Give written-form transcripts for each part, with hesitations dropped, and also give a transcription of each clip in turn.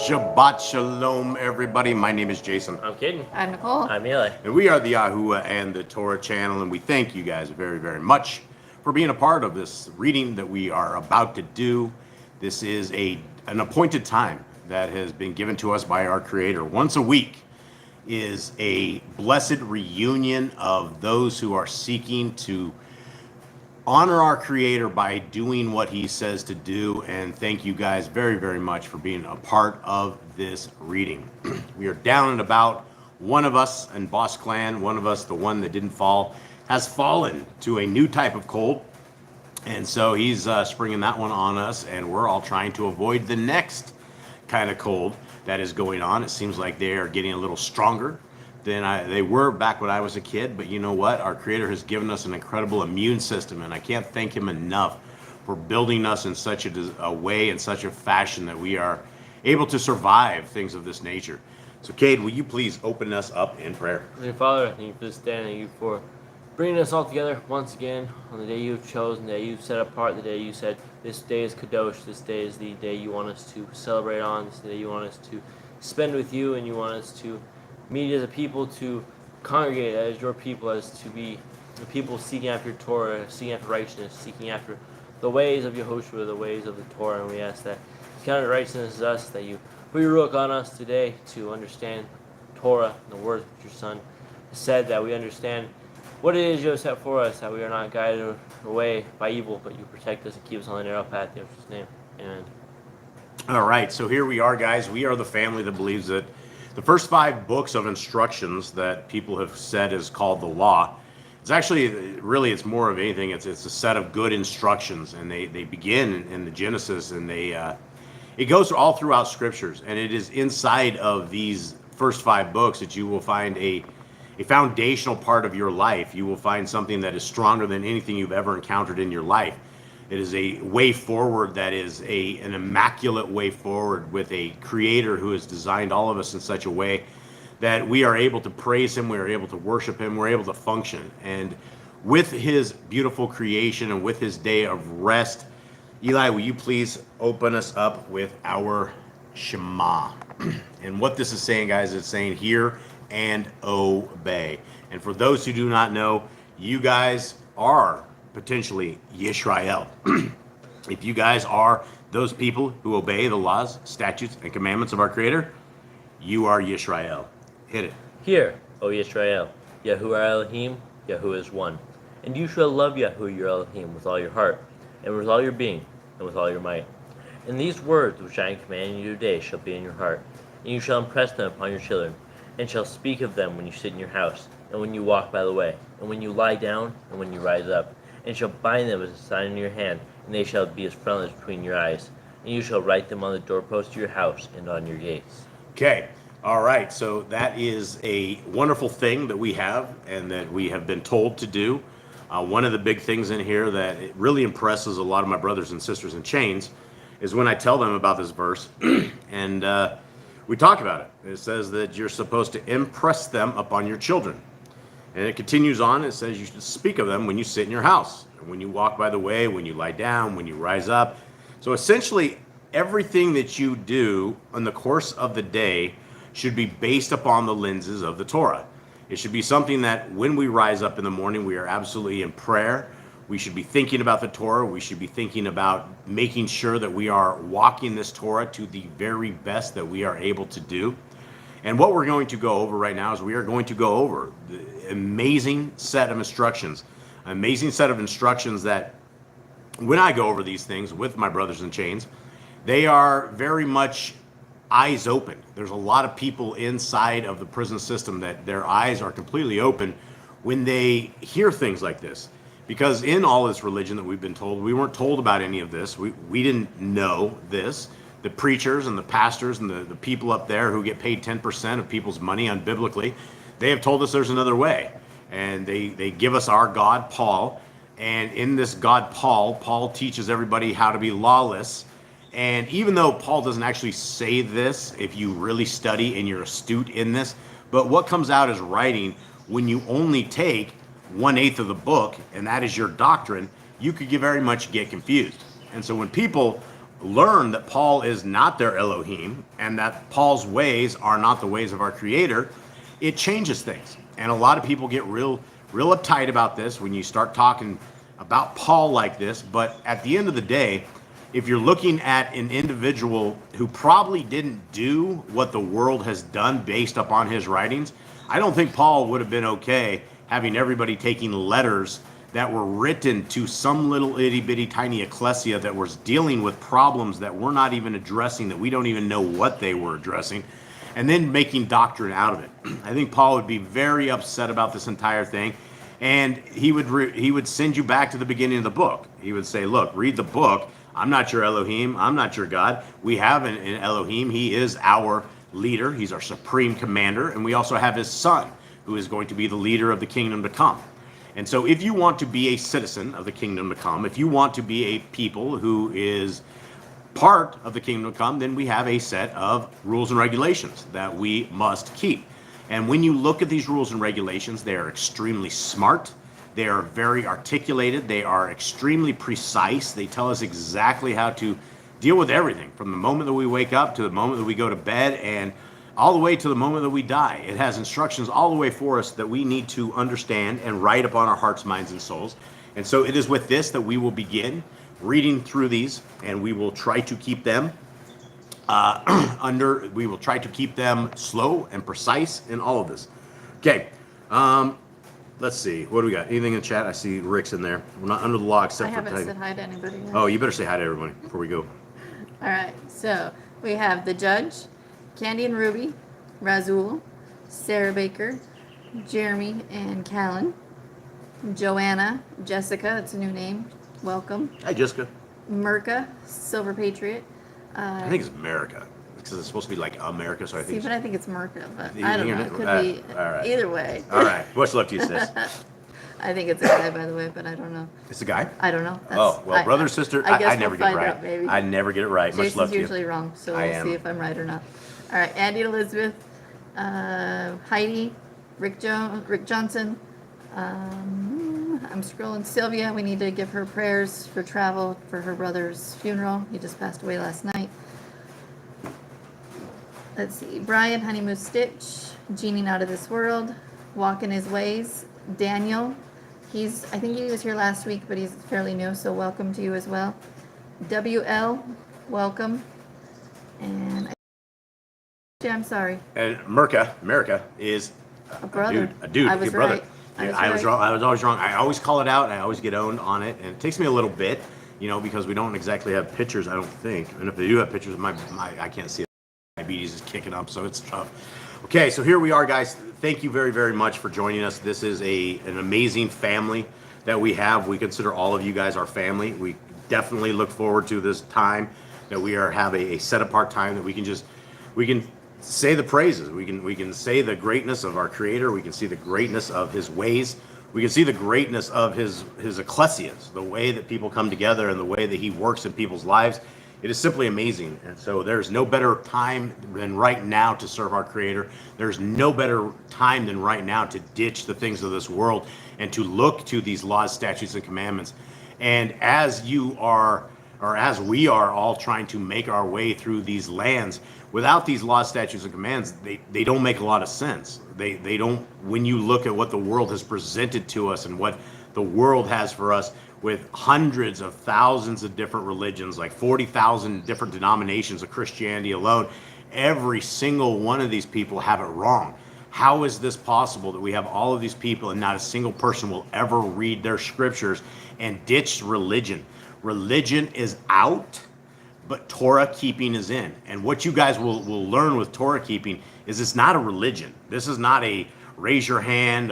Shabbat Shalom, everybody. My name is Jason. I'm kidding. I'm Nicole. I'm Eli. And we are the Yahuwah and the Torah channel, and we thank you guys very, very much for being a part of this reading that we are about to do. This is an appointed time that has been given to us by our Creator. Once a week is a blessed reunion of those who are seeking to honor our Creator by doing what He says to do. And thank you guys very, very much for being a part of this reading. We are down and about. One of us in Boss Clan, one of us, the one that didn't fall, has fallen to a new type of cold. And so he's springing that one on us, and we're all trying to avoid the next kind of cold that is going on. It seems like they are getting a little stronger than they were back when I was a kid. But you know what? Our Creator has given us an incredible immune system, and I can't thank Him enough for building us in such a way, in such a fashion that we are able to survive things of this nature. So, Cade, will you please open us up in prayer? Dear Father, I thank you for this day, and thank you for bringing us all together once again on the day you've chosen, the day you've set apart, the day you said, this day is Kadosh, this day is the day you want us to celebrate on, this day you want us to spend with you, and you want us to meet as a people, to congregate as your people, as to be the people seeking after your Torah, seeking after righteousness, seeking after the ways of Yehoshua, the ways of the Torah. And we ask that you count righteousness as us, that you put your ruach on us today to understand Torah and the words of your Son has said, that we understand what it is you have set for us, that we are not guided away by evil, but you protect us and keep us on the narrow path. In Yeshua's name, amen. All right, so here we are, guys. We are the family that believes that the first 5 books of instructions that people have said is called the law. It's actually, really, it's more of anything. It's a set of good instructions, and they begin in the Genesis, and it goes all throughout Scriptures, and it is inside of these first 5 books that you will find a foundational part of your life. You will find something that is stronger than anything you've ever encountered in your life. It is a way forward that is an immaculate way forward with a Creator who has designed all of us in such a way that we are able to praise Him, we are able to worship Him, we're able to function. And with His beautiful creation and with His day of rest, Eli, will you please open us up with our Shema? And what this is saying, guys, it's saying hear and obey. And for those who do not know, you guys are potentially Yisrael. If you guys are those people who obey the laws, statutes, and commandments of our Creator, you are Yisrael. Hit it. Hear, O Yisrael, Yahuwah Elohim, Yahuwah is one. And you shall love Yahuwah your Elohim with all your heart, and with all your being, and with all your might. And these words which I am commanding you today shall be in your heart, and you shall impress them upon your children, and shall speak of them when you sit in your house, and when you walk by the way, and when you lie down, and when you rise up, and shall bind them as a sign in your hand, and they shall be as frontlets between your eyes, and you shall write them on the doorposts of your house and on your gates. Okay. All right. So that is a wonderful thing that we have and that we have been told to do. One of the big things in here that it really impresses a lot of my brothers and sisters in chains is when I tell them about this verse and we talk about it. It says that you're supposed to impress them upon your children. And it continues on. It says you should speak of them when you sit in your house, and when you walk by the way, when you lie down, when you rise up. So essentially, everything that you do in the course of the day should be based upon the lenses of the Torah. It should be something that when we rise up in the morning, we are absolutely in prayer. We should be thinking about the Torah. We should be thinking about making sure that we are walking this Torah to the very best that we are able to do. And what we're going to go over right now is we are going to go over the amazing set of instructions. An amazing set of instructions that when I go over these things with my brothers in chains, they are very much eyes open. There's a lot of people inside of the prison system that their eyes are completely open when they hear things like this. Because in all this religion that we've been told, we weren't told about any of this. We didn't know this. The preachers and the pastors and the people up there who get paid 10% of people's money unbiblically, they have told us there's another way. And they give us our God, Paul. And in this God, Paul teaches everybody how to be lawless. And even though Paul doesn't actually say this, if you really study and you're astute in this, but what comes out as writing when you only take 1/8 of the book, and that is your doctrine, you could very much get confused. And so when people learn that Paul is not their Elohim and that Paul's ways are not the ways of our Creator, it changes things. And a lot of people get real uptight about this when you start talking about Paul like this. But at the end of the day, if you're looking at an individual who probably didn't do what the world has done based upon his writings, I don't think Paul would have been okay having everybody taking letters that were written to some little itty bitty tiny ecclesia that was dealing with problems that we're not even addressing, that we don't even know what they were addressing, and then making doctrine out of it. I think Paul would be very upset about this entire thing, and he would send you back to the beginning of the book. He would say, look, read the book. I'm not your Elohim. I'm not your God. We have an Elohim. He is our leader. He's our supreme commander, and we also have his son, who is going to be the leader of the kingdom to come. And so if you want to be a citizen of the kingdom to come, if you want to be a people who is part of the kingdom to come, then we have a set of rules and regulations that we must keep. And when you look at these rules and regulations, they are extremely smart. They are very articulated. They are extremely precise. They tell us exactly how to deal with everything from the moment that we wake up to the moment that we go to bed and all the way to the moment that we die. It has instructions all the way for us that we need to understand and write upon our hearts, minds, and souls. And so it is with this that we will begin reading through these, and we will try to keep them we will try to keep them slow and precise in all of this. Okay, let's see. What do we got? Anything in the chat? I see Rick's in there. We're not under the law except I for haven't said hi to anybody yet. Oh, you better say hi to everybody before we go. All right, so we have the judge, Candy and Ruby, Razul, Sarah Baker, Jeremy and Callan, Joanna, Jessica, that's a new name, welcome. Hi, Jessica. Merca, Silver Patriot. I think it's America because it's supposed to be like America, so I think. See, but I think it's Merca, but You I don't hear know. it? It could be All right. either way. All right. Much love to you, sis. I think it's a guy, by the way, but I don't know. It's a guy? I don't know. Oh, well, brother, sister, I guess I never we'll get it find right. out, maybe. I never get it right. Much Jason's love to you. usually wrong, so I we'll am. see if I'm right or not. All right, Andy and Elizabeth, Heidi, Rick Johnson. I'm scrolling. Sylvia, we need to give her prayers for travel for her brother's funeral. He just passed away last night. Let's see. Brian, Honeymoon Stitch, Genie Not of This World, Walk in His Ways. Daniel, I think he was here last week, but he's fairly new, so welcome to you as well. WL, welcome. And I'm sorry. And America is A brother. A dude. I was a brother. right. I was wrong. I was always wrong. I always call it out, and I always get owned on it, and it takes me a little bit, because we don't exactly have pictures, I don't think. And if they do have pictures, I can't see it. Diabetes is kicking up, so it's tough. Okay, so here we are, guys. Thank you very, very much for joining us. This is an amazing family that we have. We consider all of you guys our family. We definitely look forward to this time that we have a set apart time that we can say the praises. We can say the greatness of our Creator. We can see the greatness of His ways. We can see the greatness of his ecclesias, the way that people come together and the way that He works in people's lives. It is simply amazing. And so there's no better time than right now to serve our Creator. There's no better time than right now to ditch the things of this world and to look to these laws, statutes, and commandments. And as we are all trying to make our way through these lands, without these laws, statutes, and commands, they don't make a lot of sense. They don't, when you look at what the world has presented to us and what the world has for us, with hundreds of thousands of different religions, like 40,000 different denominations of Christianity alone, every single one of these people have it wrong. How is this possible that we have all of these people and not a single person will ever read their scriptures and ditch religion? Religion is out, but Torah keeping is in. And what you guys will learn with Torah keeping is it's not a religion. This is not a raise your hand,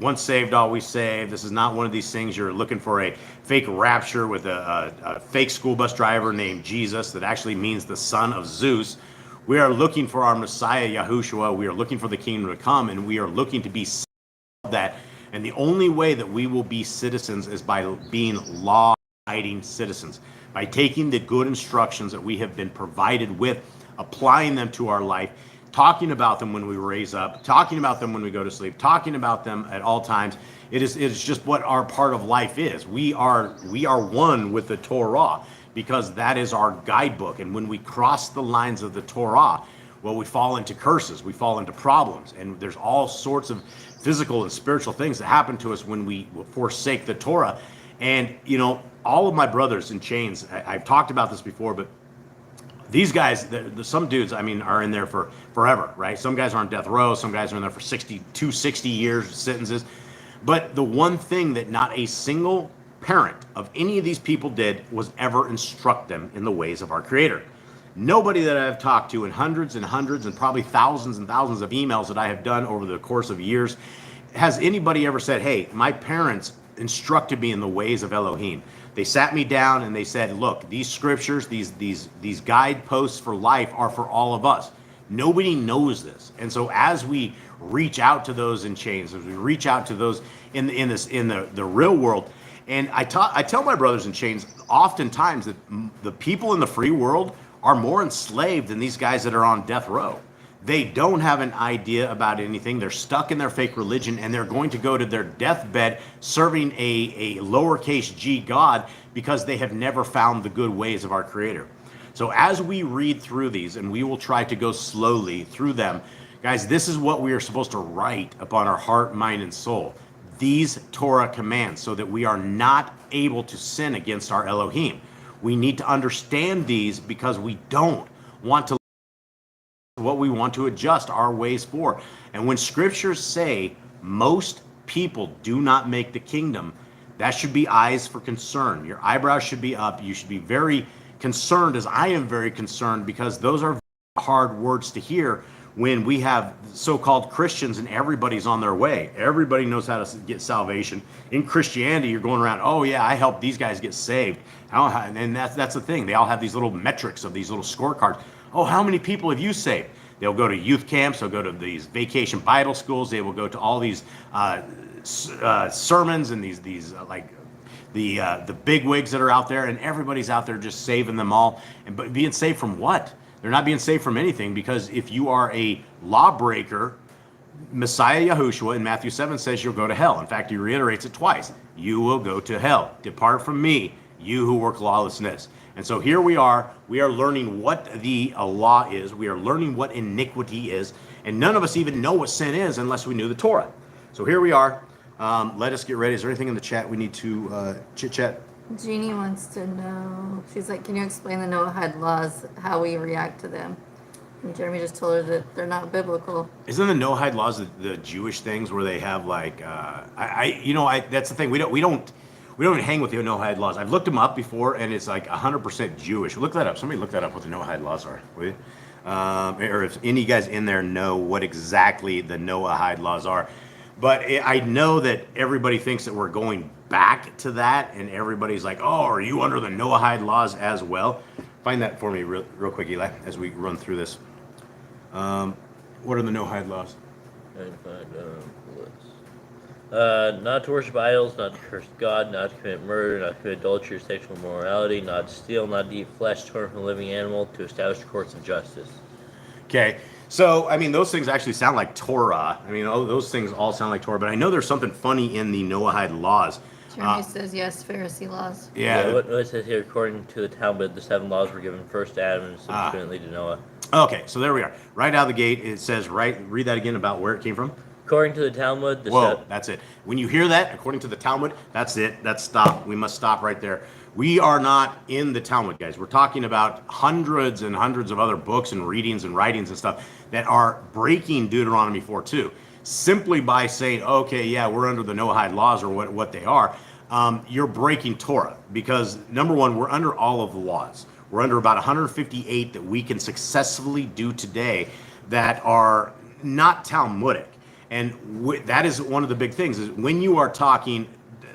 once saved, always saved. This is not one of these things you're looking for a fake rapture with a fake school bus driver named Jesus that actually means the son of Zeus. We are looking for our Messiah, Yahushua. We are looking for the kingdom to come, and we are looking to be that. And the only way that we will be citizens is by being law-abiding citizens, by taking the good instructions that we have been provided with, applying them to our life, talking about them when we raise up, talking about them when we go to sleep, talking about them at all times. It is just what our part of life is. We are one with the Torah. because that is our guidebook. And when we cross the lines of the Torah, well, we fall into curses, we fall into problems, and there's all sorts of physical and spiritual things that happen to us when we forsake the Torah. And, you know, all of my brothers in chains, I've talked about this before, but these guys, some dudes, I mean, are in there for forever, right? Some guys are on death row, some guys are in there for 60 years sentences. But the one thing that not a single parent of any of these people did was ever instruct them in the ways of our Creator. Nobody that I've talked to in hundreds and hundreds and probably thousands and thousands of emails that I have done over the course of years, has anybody ever said, hey, my parents instructed me in the ways of Elohim. They sat me down and they said, look, these scriptures, these guideposts for life are for all of us. Nobody knows this. And so as we reach out to those in chains, as we reach out to those in the real world, and I tell my brothers in chains oftentimes that the people in the free world are more enslaved than these guys that are on death row. They don't have an idea about anything. They're stuck in their fake religion, and they're going to go to their deathbed serving a lowercase g God because they have never found the good ways of our Creator. So as we read through these, and we will try to go slowly through them, guys, this is what we are supposed to write upon our heart, mind, and soul. These Torah commands, so that we are not able to sin against our Elohim. We need to understand these because we don't want to what we want to adjust our ways for. And when scriptures say most people do not make the kingdom, that should be eyes for concern. Your eyebrows should be up. You should be very concerned, as I am very concerned, because those are hard words to hear when we have so-called Christians and everybody's on their way. Everybody knows how to get salvation. In Christianity, you're going around, oh yeah, I helped these guys get saved. And that's the thing. They all have these little metrics of these little scorecards. Oh, how many people have you saved? They'll go to youth camps. They'll go to these vacation Bible schools. They will go to all these sermons and these like the big wigs that are out there, and everybody's out there just saving them all. But being saved from what? They're not being saved from anything, because if you are a lawbreaker, Messiah Yahushua in Matthew 7 says you'll go to hell. In fact, he reiterates it twice. You will go to hell. Depart from me, you who work lawlessness. And so here we are learning what the law is. We are learning what iniquity is. And none of us even know what sin is unless we knew the Torah. So here we are. Let us get ready. Is there anything in the chat we need to chit-chat? Jeannie wants to know, she's like, can you explain the Noahide laws, how we react to them? And Jeremy just told her that they're not biblical. Isn't the Noahide laws the Jewish things where they have like, that's the thing. We don't even hang with the Noahide laws. I've looked them up before, and it's like 100% Jewish. Look that up. Somebody look that up, what the Noahide laws are, will you? Or if any guys in there know what exactly the Noahide laws are. But I know that everybody thinks that we're going back to that, and everybody's like, oh, are you under the Noahide laws as well? Find that for me real quick, Eli, as we run through this. What are the Noahide laws? Not to worship idols, not to curse God, not to commit murder, not to commit adultery or sexual immorality, not to steal, not to eat flesh torn from a living animal, to establish courts of justice. Okay, so, I mean, those things actually sound like Torah. I mean, those things all sound like Torah, but I know there's something funny in the Noahide laws. Jeremy says yes, Pharisee laws. Yeah. What it says here, according to the Talmud, the 7 laws were given first to Adam and subsequently to Noah. Okay, so there we are. Right out of the gate, it says, read that again about where it came from. According to the Talmud, that's it. When you hear that, according to the Talmud, that's it. That's stop. We must stop right there. We are not in the Talmud, guys. We're talking about hundreds and hundreds of other books and readings and writings and stuff that are breaking Deuteronomy 4:2. Simply by saying, okay, yeah, we're under the Noahide laws or what they are, you're breaking Torah. Because, number one, we're under all of the laws. We're under about 158 that we can successfully do today that are not Talmudic. And that is one of the big things, is when you are talking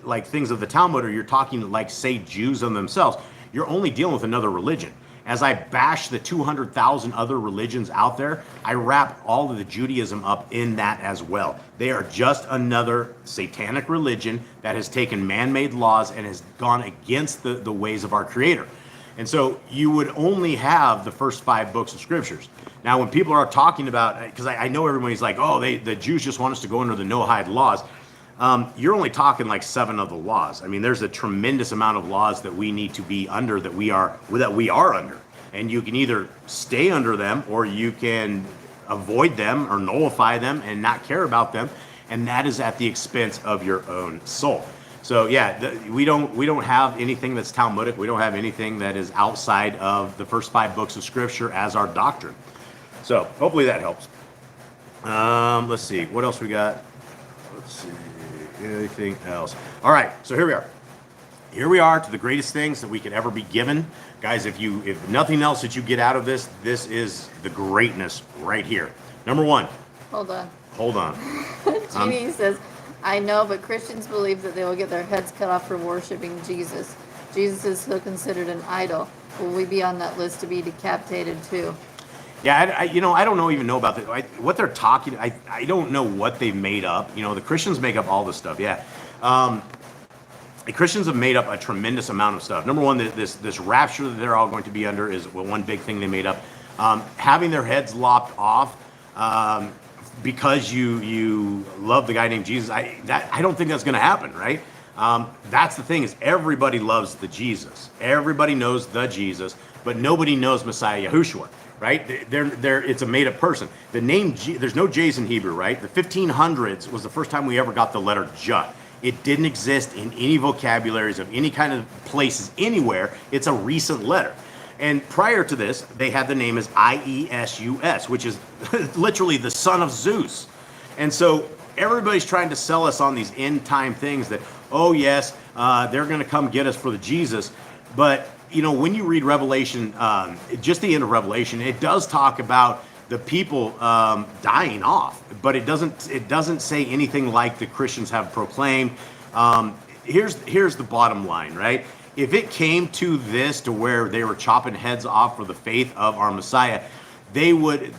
like things of the Talmud, or you're talking like, say, Jews on themselves, you're only dealing with another religion. As I bash the 200,000 other religions out there, I wrap all of the Judaism up in that as well. They are just another satanic religion that has taken man-made laws and has gone against the ways of our Creator. And so you would only have the first 5 books of scriptures. Now, when people are talking about, because I know everybody's like, oh, the Jews just want us to go under the Noahide laws. you're only talking like 7 of the laws. I mean, there's a tremendous amount of laws that we need to be under, that we are under. And you can either stay under them, or you can avoid them or nullify them and not care about them. And that is at the expense of your own soul. So yeah, we don't have anything that's Talmudic. We don't have anything that is outside of the first 5 books of Scripture as our doctrine. So hopefully that helps. Let's see, what else we got? Let's see, anything else? All right, so here we are. Here we are to the greatest things that we could ever be given. Guys, if nothing else that you get out of this is the greatness right here. Number 1. Hold on. Hold on. Jeannie says, I know, but Christians believe that they will get their heads cut off for worshiping Jesus. Jesus is still considered an idol. Will we be on that list to be decapitated too? Yeah, I don't even know about that. What they're talking, I don't know what they've made up. The Christians make up all this stuff. Yeah. The Christians have made up a tremendous amount of stuff. Number 1, this rapture that they're all going to be under is one big thing they made up. Having their heads lopped off because you love the guy named Jesus. I don't think that's going to happen, right? That's the thing, is everybody loves the Jesus. Everybody knows the Jesus, but nobody knows Messiah Yahushua, right? It's a made-up person. The name, there's no J's in Hebrew, right? The 1500s was the first time we ever got the letter J. It didn't exist in any vocabularies of any kind of places anywhere. It's a recent letter. And prior to this, they had the name as Iesus, which is literally the son of Zeus. And so everybody's trying to sell us on these end time things that, oh yes, they're going to come get us for the Jesus. But when you read Revelation, just the end of Revelation, it does talk about the people dying off, but it doesn't say anything like the Christians have proclaimed. Here's the bottom line, right? If it came to this, to where they were chopping heads off for the faith of our Messiah, they would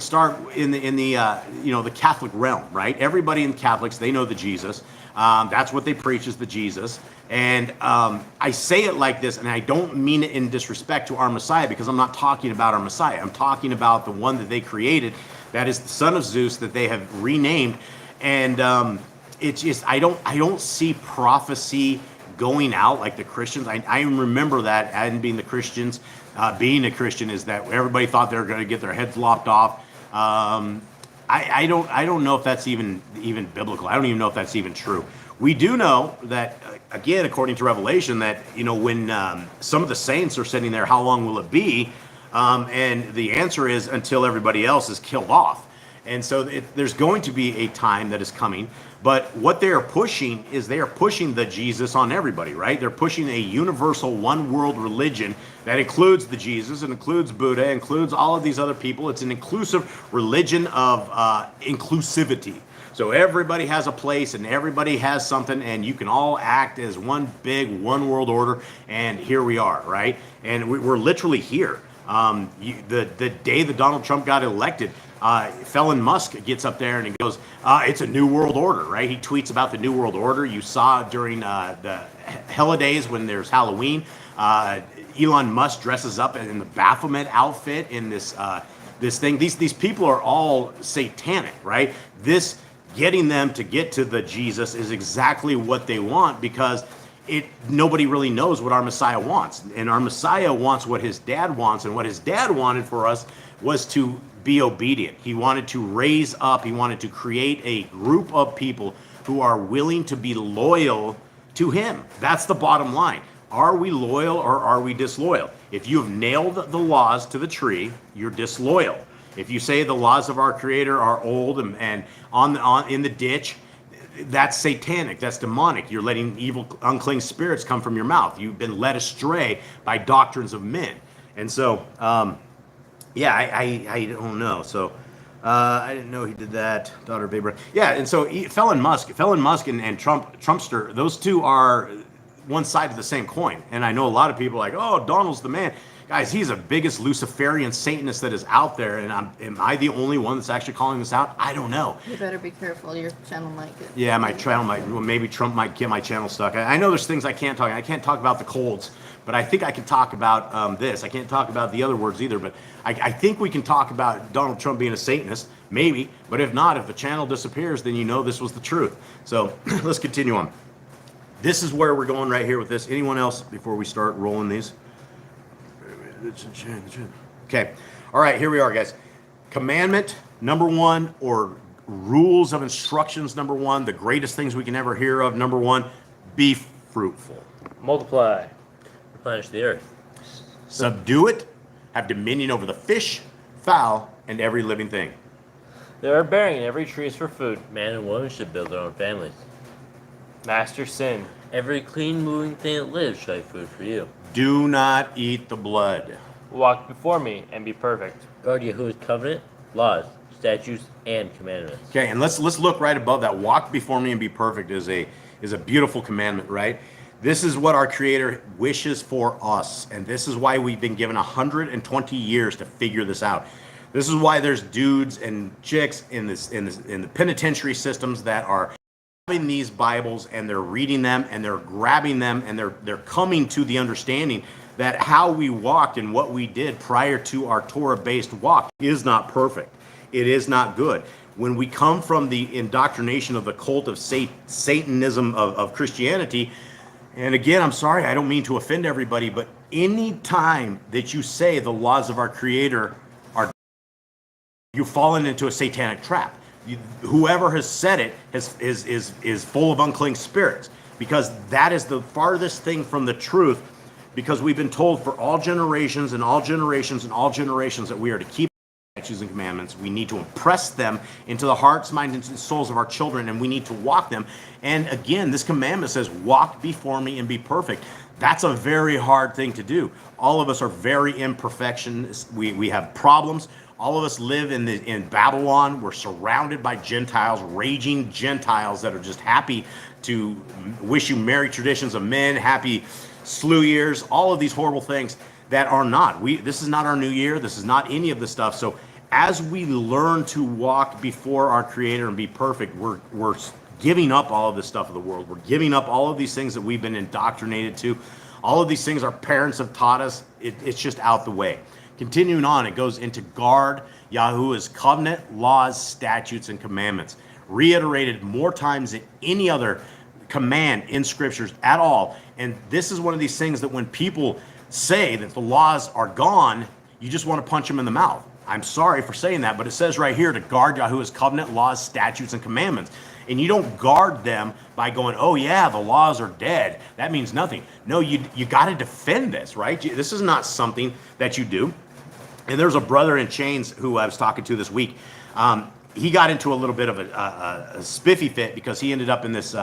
start in the Catholic realm, right? Everybody in Catholics, they know the Jesus. That's what they preach, is the Jesus. And I say it like this, and I don't mean it in disrespect to our Messiah, because I'm not talking about our Messiah. I'm talking about the one that they created, that is the son of Zeus, that they have renamed. And it's just, I don't see prophecy going out like the Christians. I remember that, and being the Christians, being a Christian, is that everybody thought they were going to get their heads lopped off. I don't know if that's even biblical. I don't even know if that's even true. We do know that, again, according to Revelation, that when some of the saints are sitting there, how long will it be? And the answer is until everybody else is killed off. And so there's going to be a time that is coming. But what they are pushing is they are pushing the Jesus on everybody, right? They're pushing a universal one world religion that includes the Jesus, and includes Buddha, includes all of these other people. It's an inclusive religion of inclusivity. So everybody has a place and everybody has something, and you can all act as one big one world order. And here we are, right? And we're literally here. The day that Donald Trump got elected, Felon Musk gets up there and he goes, it's a new world order, right? He tweets about the new world order. You saw during the holidays when there's Halloween, Elon Musk dresses up in the Baphomet outfit in this thing. These people are all satanic, right? This getting them to get to the Jesus is exactly what they want, because nobody really knows what our Messiah wants. And our Messiah wants what his dad wants, and what his dad wanted for us was to be obedient. He wanted to raise up, he wanted to create a group of people who are willing to be loyal to him. That's the bottom line. Are we loyal or are we disloyal? If you have nailed the laws to the tree, you're disloyal. If you say the laws of our Creator are old and in the ditch, that's satanic, that's demonic. You're letting evil, unclean spirits come from your mouth. You've been led astray by doctrines of men. And so, I don't know. So, I didn't know he did that. Daughter of Abraham. Yeah, and so Felon Musk and Trumpster, those two are one side of the same coin. And I know a lot of people are like, oh, Donald's the man. Guys, he's the biggest Luciferian Satanist that is out there, and am I the only one that's actually calling this out? I don't know. You better be careful. Your channel might get. Yeah, my channel might, well, maybe Trump might get my channel stuck. I know there's things I can't talk. I can't talk about the colds, but I think I can talk about this. I can't talk about the other words either, but I think we can talk about Donald Trump being a Satanist, maybe. But if not, if the channel disappears, then you know this was the truth. So let's continue on. This is where we're going right here with this. Anyone else before we start rolling these? Okay. All right, here we are, guys. Commandment number 1, or rules of instructions number 1, the greatest things we can ever hear of, number 1, be fruitful. Multiply. Replenish the earth. Subdue it. Have dominion over the fish, fowl, and every living thing. There are bearing in every tree is for food. Man and woman should build their own families. Master sin. Every clean moving thing that lives shall have food for you. Do not eat the blood. Walk before me and be perfect. Guard Yahuwah's covenant, laws, statutes, and commandments. Okay, and let's look right above that. Walk before me and be perfect is a beautiful commandment, right? This is what our Creator wishes for us, and this is why we've been given 120 years to figure this out. This is why there's dudes and chicks in the penitentiary systems that are having these Bibles, and they're reading them, and they're grabbing them, and they're coming to the understanding that how we walked and what we did prior to our Torah-based walk is not perfect. It is not good. When we come from the indoctrination of the cult of Satanism of Christianity, and again, I'm sorry, I don't mean to offend everybody, but any time that you say the laws of our Creator are, you've fallen into a satanic trap. Whoever has said it is full of unclean spirits, because that is the farthest thing from the truth, because we've been told for all generations and all generations and all generations that we are to keep statutes and commandments. We need to impress them into the hearts, minds, and souls of our children, and we need to walk them. And again, this commandment says, walk before me and be perfect. That's a very hard thing to do. All of us are very imperfections. We have problems. All of us live in Babylon. We're surrounded by Gentiles, raging Gentiles that are just happy to wish you merry traditions of men, happy slew years, all of these horrible things that are not. This is not our new year. This is not any of the stuff. So as we learn to walk before our Creator and be perfect, we're giving up all of this stuff of the world. We're giving up all of these things that we've been indoctrinated to. All of these things our parents have taught us. It's just out the way. Continuing on, it goes into guard Yahuwah's covenant, laws, statutes, and commandments. Reiterated more times than any other command in scriptures at all. And this is one of these things that when people say that the laws are gone, you just want to punch them in the mouth. I'm sorry for saying that, but it says right here to guard Yahuwah's covenant, laws, statutes, and commandments. And you don't guard them by going, oh yeah, the laws are dead. That means nothing. No, you got to defend this, right? This is not something that you do. And there's a brother in chains who I was talking to this week. He got into a little bit of a spiffy fit because he ended up in this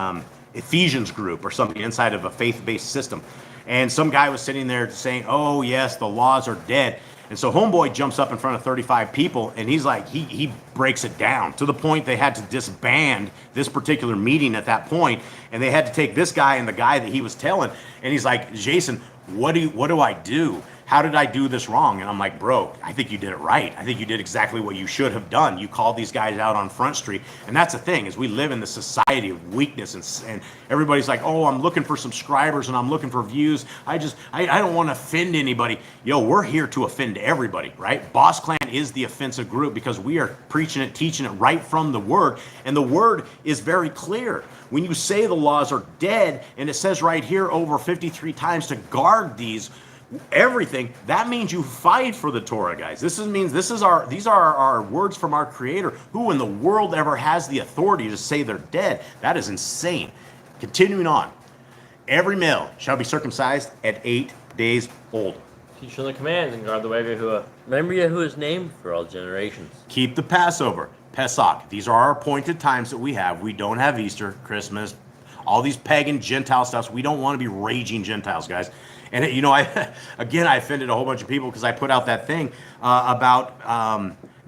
Ephesians group or something inside of a faith-based system. And some guy was sitting there saying, oh yes, the laws are dead. And so homeboy jumps up in front of 35 people, and he's like, he breaks it down to the point they had to disband this particular meeting at that point, and they had to take this guy and the guy that he was telling, and he's like, Jason, what do I do? How did I do this wrong? And I'm like, bro, I think you did it right. I think you did exactly what you should have done. You called these guys out on Front Street. And that's the thing, is we live in the society of weakness, and everybody's like, oh, I'm looking for subscribers and I'm looking for views. I don't want to offend anybody. Yo, we're here to offend everybody, right? Boss Clan is the offensive group because we are preaching it, teaching it right from the Word. And the Word is very clear. When you say the laws are dead, and it says right here over 53 times to guard these, everything, that means you fight for the Torah, guys. These are our words from our Creator. Who in the world ever has the authority to say they're dead? That is insane. Continuing on, every male shall be circumcised at 8 days old. Teach them the commands and guard the way of Yahuwah. Remember Yahuwah's name for all generations. Keep the Passover, Pesach. These are our appointed times that we have. We don't have Easter, Christmas, all these pagan Gentile stuff. We don't want to be raging Gentiles, guys. And I offended a whole bunch of people because I put out that thing about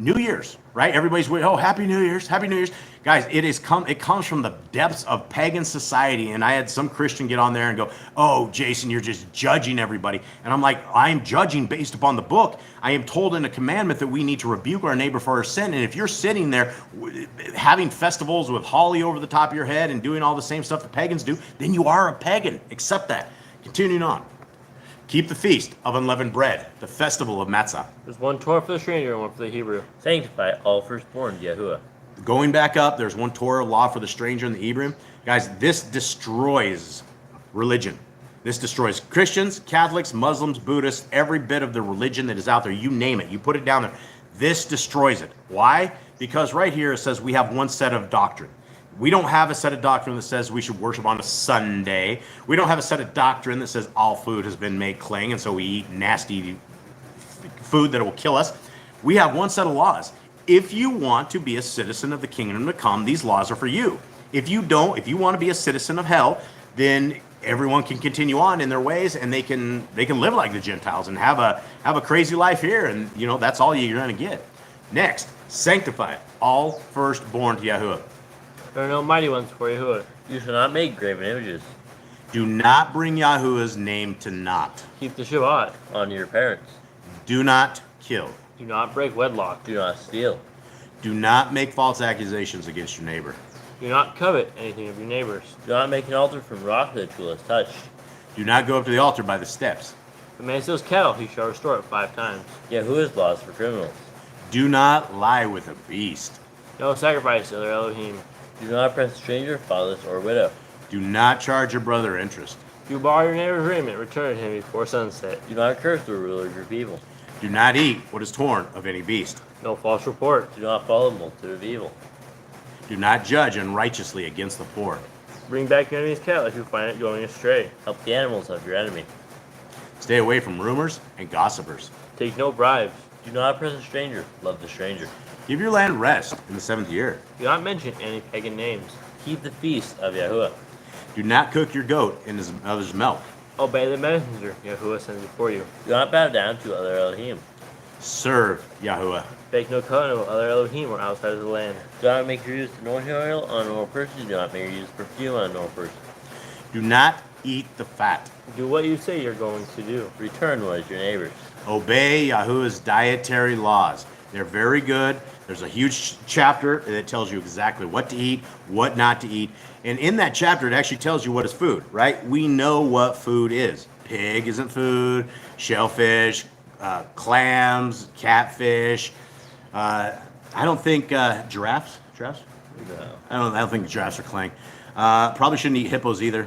New Year's, right? Everybody's waiting, oh, Happy New Year's, Happy New Year's. Guys, it comes from the depths of pagan society. And I had some Christian get on there and go, oh, Jason, you're just judging everybody. And I'm like, I'm judging based upon the book. I am told in a commandment that we need to rebuke our neighbor for our sin. And if you're sitting there having festivals with holly over the top of your head and doing all the same stuff the pagans do, then you are a pagan. Accept that. Continuing on. Keep the feast of unleavened bread, the festival of matzah. There's one Torah for the stranger and one for the Hebrew. Sanctify all firstborn, Yahuwah. Going back up, there's one Torah law for the stranger and the Hebrew. Guys, this destroys religion. This destroys Christians, Catholics, Muslims, Buddhists, every bit of the religion that is out there. You name it. You put it down there. This destroys it. Why? Because right here it says we have one set of doctrine. We don't have a set of doctrine that says we should worship on a Sunday. We don't have a set of doctrine that says all food has been made clean, and so we eat nasty food that will kill us. We have one set of laws. If you want to be a citizen of the kingdom to come, these laws are for you. If you don't, if you want to be a citizen of hell, then everyone can continue on in their ways, and they can live like the Gentiles and have a crazy life here, and that's all you're going to get. Next, sanctify all firstborn to Yahuwah. There are no mighty ones for Yahuwah. You shall not make graven images. Do not bring Yahuwah's name to naught. Keep the Shabbat. Honor your parents. Do not kill. Do not break wedlock. Do not steal. Do not make false accusations against your neighbor. Do not covet anything of your neighbor's. Do not make an altar from rock that tool has touched. Do not go up to the altar by the steps. If a man steals cattle, he shall restore it 5 times. Yahuwah's laws for criminals. Do not lie with a beast. No sacrifice to other Elohim. Do not oppress a stranger, fatherless, or widow. Do not charge your brother interest. If you borrow your neighbor's raiment, return it to him before sunset. Do not curse the ruler of your people. Do not eat what is torn of any beast. No false report. Do not follow the multitude of evil. Do not judge unrighteously against the poor. Bring back your enemy's cattle if you find it going astray. Help the animals of your enemy. Stay away from rumors and gossipers. Take no bribes. Do not oppress a stranger. Love the stranger. Give your land rest in the 7th year. Do not mention any pagan names. Keep the feast of Yahuwah. Do not cook your goat in his mother's milk. Obey the messenger Yahuwah sends before you. Do not bow down to other Elohim. Serve Yahuwah. Bake no covenant with other Elohim or outside of the land. Do not make your use of anointing oil on a normal person. Do not make your use of perfume on a normal person. Do not eat the fat. Do what you say you're going to do. Return what is your neighbor's. Obey Yahuwah's dietary laws. They're very good. There's a huge chapter that tells you exactly what to eat, what not to eat. And in that chapter, it actually tells you what is food, right? We know what food is. Pig isn't food, shellfish, clams, catfish. I don't think giraffes? Giraffes? No. I don't think giraffes are clang. Probably shouldn't eat hippos either.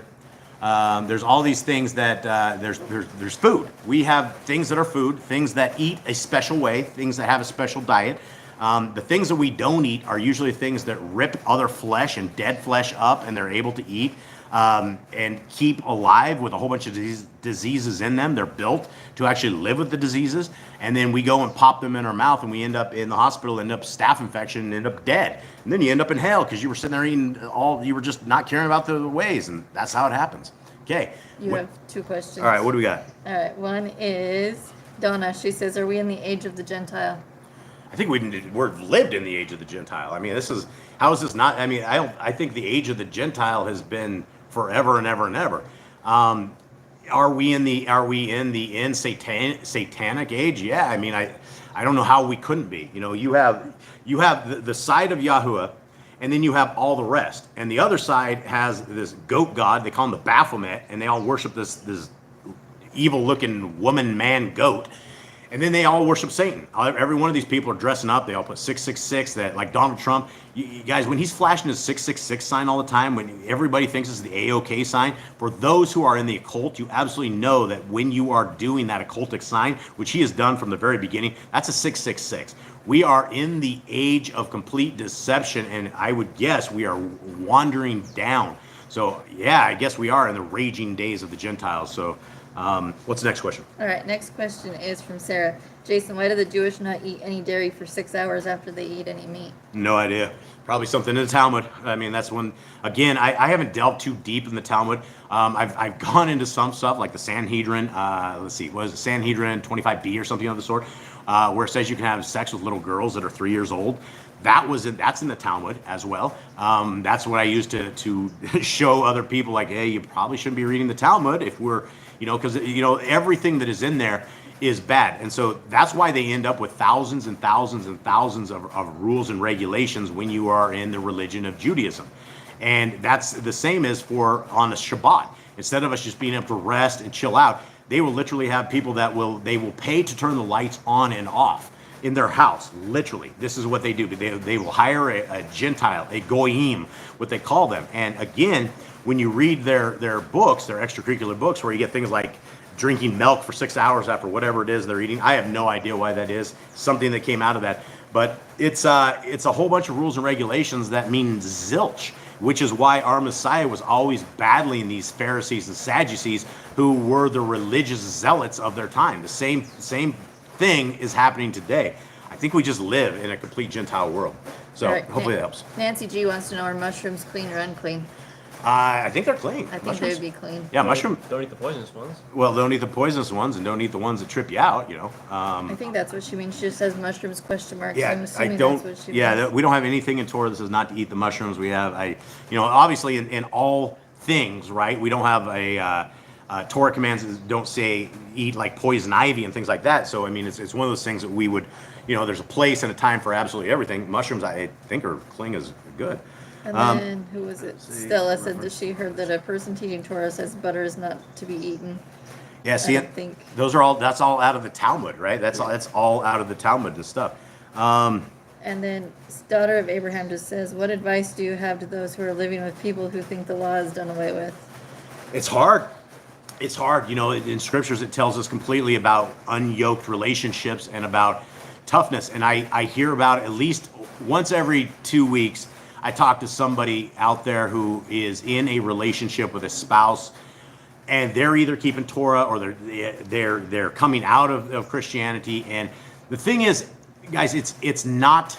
There's all these things that there's food. We have things that are food, things that eat a special way, things that have a special diet. The things that we don't eat are usually things that rip other flesh and dead flesh up, and they're able to eat and keep alive with a whole bunch of diseases in them. They're built to actually live with the diseases, and then we go and pop them in our mouth, and we end up in the hospital, end up staph infection, and end up dead. And then you end up in hell because you were sitting there eating you were just not caring about the ways, and that's how it happens. Okay. You have 2 questions. All right, what do we got? All right, one is Donna. She says, "Are we in the age of the Gentile?" I think we're lived in the age of the Gentile. I mean, how is this not? I mean, I think the age of the Gentile has been forever and ever and ever. Are we in the satanic age? Yeah. I mean, I don't know how we couldn't be. You have the side of Yahuwah, and then you have all the rest. And the other side has this goat god. They call him the Baphomet, and they all worship this evil-looking woman-man goat. And then they all worship Satan. Every one of these people are dressing up. They all put 666. That, like Donald Trump, you guys, when he's flashing his 666 sign all the time, when everybody thinks it's the AOK sign, for those who are in the occult, you absolutely know that when you are doing that occultic sign, which he has done from the very beginning, that's a 666. We are in the age of complete deception, and I would guess we are wandering down. So, yeah, I guess we are in the raging days of the Gentiles. So, what's the next question? All right, next question is from Sarah. Jason, why do the Jewish not eat any dairy for 6 hours after they eat any meat? No idea. Probably something in the Talmud. I mean, that's when, again, I haven't delved too deep in the Talmud. I've gone into some stuff like the Sanhedrin. Let's see, what is it, Sanhedrin 25b or something of the sort, where it says you can have sex with little girls that are 3 years old. That's in the Talmud as well. That's what I use to show other people, like, hey, you probably shouldn't be reading the Talmud if we're, because everything that is in there is bad. And so that's why they end up with thousands and thousands and thousands of rules and regulations when you are in the religion of Judaism. And that's the same as for on a Shabbat. Instead of us just being able to rest and chill out, they will literally have people that will pay to turn the lights on and off in their house. Literally, this is what they do. They will hire a Gentile, a goyim, what they call them. And again, when you read their books, their extracurricular books, where you get things like drinking milk for 6 hours after whatever it is they're eating. I have no idea why that is. Something that came out of that. But it's a whole bunch of rules and regulations that mean zilch, which is why our Messiah was always battling these Pharisees and Sadducees who were the religious zealots of their time. The same thing is happening today. I think we just live in a complete Gentile world. So All right, hopefully that helps. Nancy G wants to know, are mushrooms clean or unclean? I think they're clean. I think Mushrooms? they would be clean. Yeah, mushroom. Don't eat the poisonous ones. Well, don't eat the poisonous ones and don't eat the ones that trip you out, I think that's what she means. She just says mushrooms question mark. So Yeah, I'm I assuming don't. that's what she Yeah, means. we don't have anything in Torah that says not to eat the mushrooms. We have, obviously in all things, right? We don't have a Torah commands that don't say eat like poison ivy and things like that. So I mean, it's one of those things that we would, there's a place and a time for absolutely everything. Mushrooms, I think, are clean as good. And then, who was it? Stella said that she heard that a person teaching Torah says butter is not to be eaten. Yeah, see, I don't think. that's all out of the Talmud, right? That's all out of the Talmud and stuff. And then, daughter of Abraham just says, what advice do you have to those who are living with people who think the law is done away with? It's hard. It's hard. In scriptures, it tells us completely about unyoked relationships and about toughness. And I hear about it at least once every 2 weeks. I talk to somebody out there who is in a relationship with a spouse, and they're either keeping Torah or they're coming out of Christianity. And the thing is, guys, it's not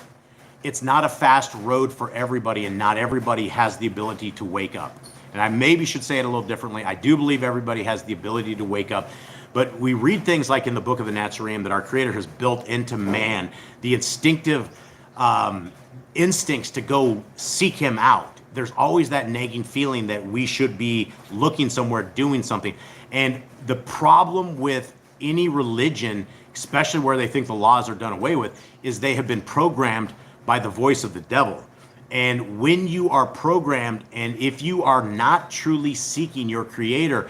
a fast road for everybody, and not everybody has the ability to wake up. And I maybe should say it a little differently. I do believe everybody has the ability to wake up. But we read things like in the book of the Nazarene that our Creator has built into man, the instinctive instincts to go seek him out. There's always that nagging feeling that we should be looking somewhere, doing something. And the problem with any religion, especially where they think the laws are done away with, is they have been programmed by the voice of the devil. And when you are programmed, and if you are not truly seeking your Creator,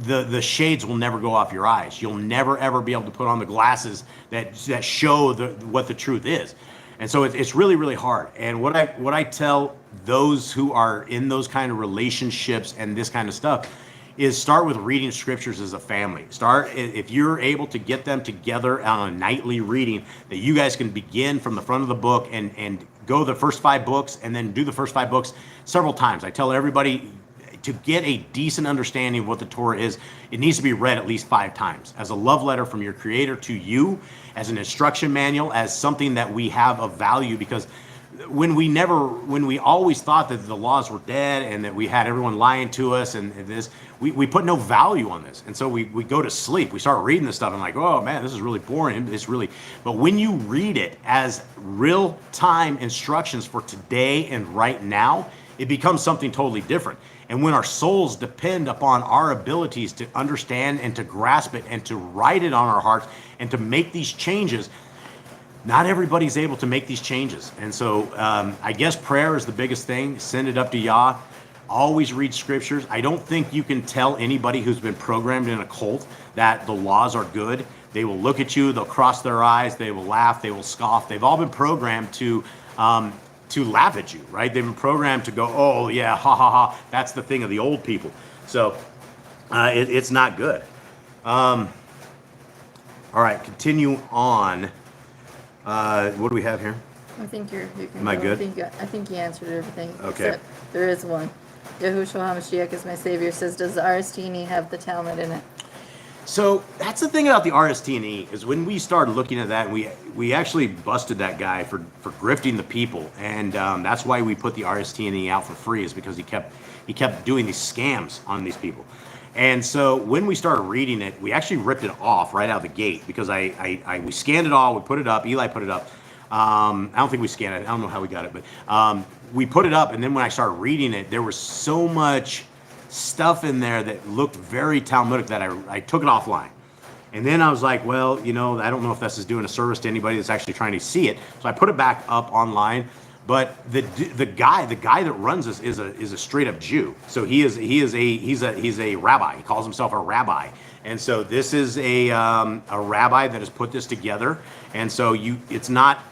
the shades will never go off your eyes. You'll never ever be able to put on the glasses that show what the truth is. And so it's really, really hard. And what I tell those who are in those kind of relationships and this kind of stuff is start with reading scriptures as a family. If you're able to get them together on a nightly reading, that you guys can begin from the front of the book and go the first 5 books and then do the first 5 books several times. I tell everybody, to get a decent understanding of what the Torah is, it needs to be read at least 5 times as a love letter from your Creator to you, as an instruction manual, as something that we have of value. Because when we always thought that the laws were dead and that we had everyone lying to us and this, we put no value on this. And so we go to sleep. We start reading this stuff and like, oh man, this is really boring. But when you read it as real time instructions for today and right now, it becomes something totally different. And when our souls depend upon our abilities to understand and to grasp it and to write it on our hearts and to make these changes, not everybody's able to make these changes. And so I guess prayer is the biggest thing. Send it up to Yah. Always read scriptures. I don't think you can tell anybody who's been programmed in a cult that the laws are good. They will look at you, they'll cross their eyes, they will laugh, they will scoff. They've all been programmed to laugh at you, right? They've been programmed to go, oh yeah, ha ha ha. That's the thing of the old people. So it's not good. All right, continue on. What do we have here? I think you can Am I go. good? I think you answered everything. Okay. Except there is one. Yahushua HaMashiach is my Savior says, does the RSTini have the Talmud in it? So that's the thing about the RST&E is when we started looking at that, we actually busted that guy for grifting the people, and that's why we put the RST&E out for free, is because he kept doing these scams on these people. And so when we started reading it, we actually ripped it off right out of the gate, because we scanned it all, we put it up, Eli put it up. I don't think we scanned it, I don't know how we got it, but we put it up, and then when I started reading it, there was so much stuff in there that looked very Talmudic that I took it offline. And then I was like, well, I don't know if this is doing a service to anybody that's actually trying to see it. So I put it back up online. But the guy that runs this is a straight up Jew. So he's a rabbi. He calls himself a rabbi. And so this is a rabbi that has put this together. And so it's not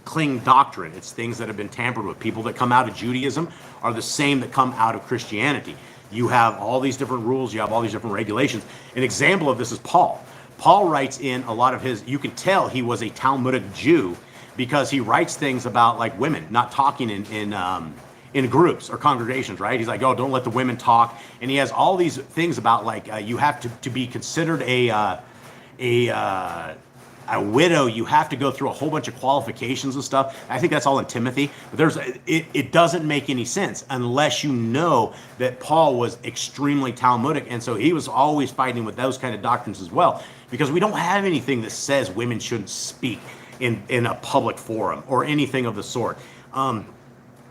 clean doctrine. It's things that have been tampered with. People that come out of Judaism are the same that come out of Christianity. You have all these different rules. You have all these different regulations. An example of this is Paul. Paul writes in a lot of his, you can tell he was a Talmudic Jew, because he writes things about like women not talking in groups or congregations, right? He's like, oh, don't let the women talk. And he has all these things about like you have to be considered a widow. You have to go through a whole bunch of qualifications and stuff. I think that's all in Timothy. But it doesn't make any sense unless you know that Paul was extremely Talmudic, and so he was always fighting with those kind of doctrines as well, because we don't have anything that says women shouldn't speak in a public forum or anything of the sort.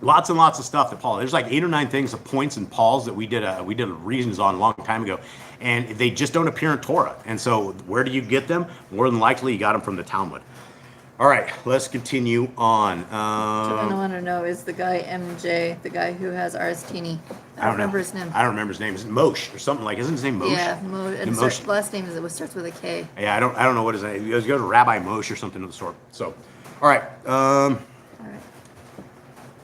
Lots and lots of stuff that Paul, there's like 8 or 9 things of points in Paul's that we did reasons on a long time ago, and they just don't appear in Torah. And so where do you get them? More than likely you got them from the Talmud. All right, let's continue on. So I want to know, is the guy MJ, the guy who has RST&E? I don't remember his name. I don't remember his name. Is it Moshe or something like? Isn't his name Moshe? Yeah, and last name starts with a K. Yeah, I don't know what his name. He goes to Rabbi Moshe or something of the sort. So, all right. All right.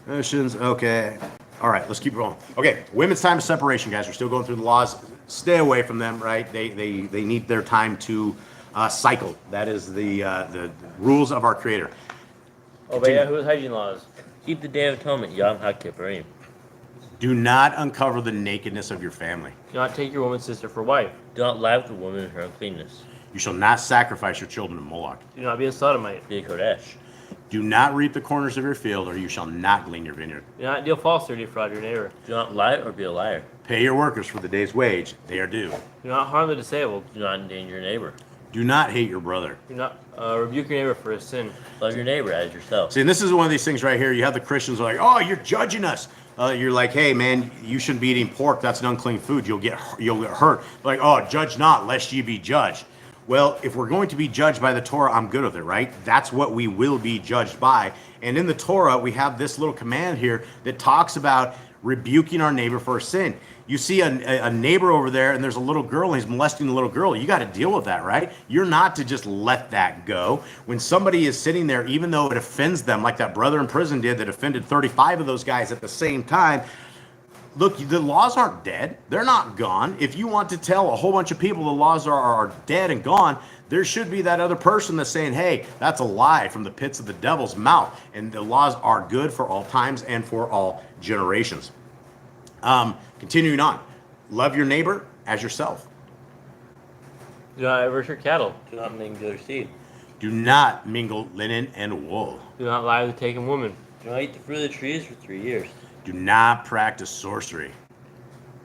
Notions. Okay. All right. Let's keep going. Okay. Women's time of separation, guys. We're still going through the laws. Stay away from them. Right. They need their time to cycle. That is the rules of our Creator. Obey Yahuwah's hygiene laws. Keep the Day of Atonement, Yom HaKippurim. Do not uncover the nakedness of your family. Do not take your woman's sister for wife. Do not lie with the woman in her uncleanness. You shall not sacrifice your children to Moloch. Do not be a sodomite. Be a Kodesh. Do not reap the corners of your field, or you shall not glean your vineyard. Do not deal falsely or defraud your neighbor. Do not lie or be a liar. Pay your workers for the day's wage. They are due. Do not harm the disabled. Do not endanger your neighbor. Do not hate your brother. Do not rebuke your neighbor for his sin. Love your neighbor as yourself. See, and this is one of these things right here. You have the Christians who are like, oh, you're judging us. You're like, hey, man, you shouldn't be eating pork. That's an unclean food. You'll get hurt. Like, oh, judge not, lest ye be judged. Well, if we're going to be judged by the Torah, I'm good with it, right? That's what we will be judged by. And in the Torah, we have this little command here that talks about rebuking our neighbor for a sin. You see a neighbor over there, and there's a little girl, and he's molesting the little girl. You got to deal with that, right? You're not to just let that go. When somebody is sitting there, even though it offends them, like that brother in prison did that offended 35 of those guys at the same time, look, the laws aren't dead. They're not gone. If you want to tell a whole bunch of people the laws are dead and gone, there should be that other person that's saying, hey, that's a lie from the pits of the devil's mouth. And the laws are good for all times and for all generations. Continuing on, love your neighbor as yourself. Do not averse your cattle. Do not mingle your seed. Do not mingle linen and wool. Do not lie with a taken woman. Do not eat the fruit of the trees for 3 years. Do not practice sorcery.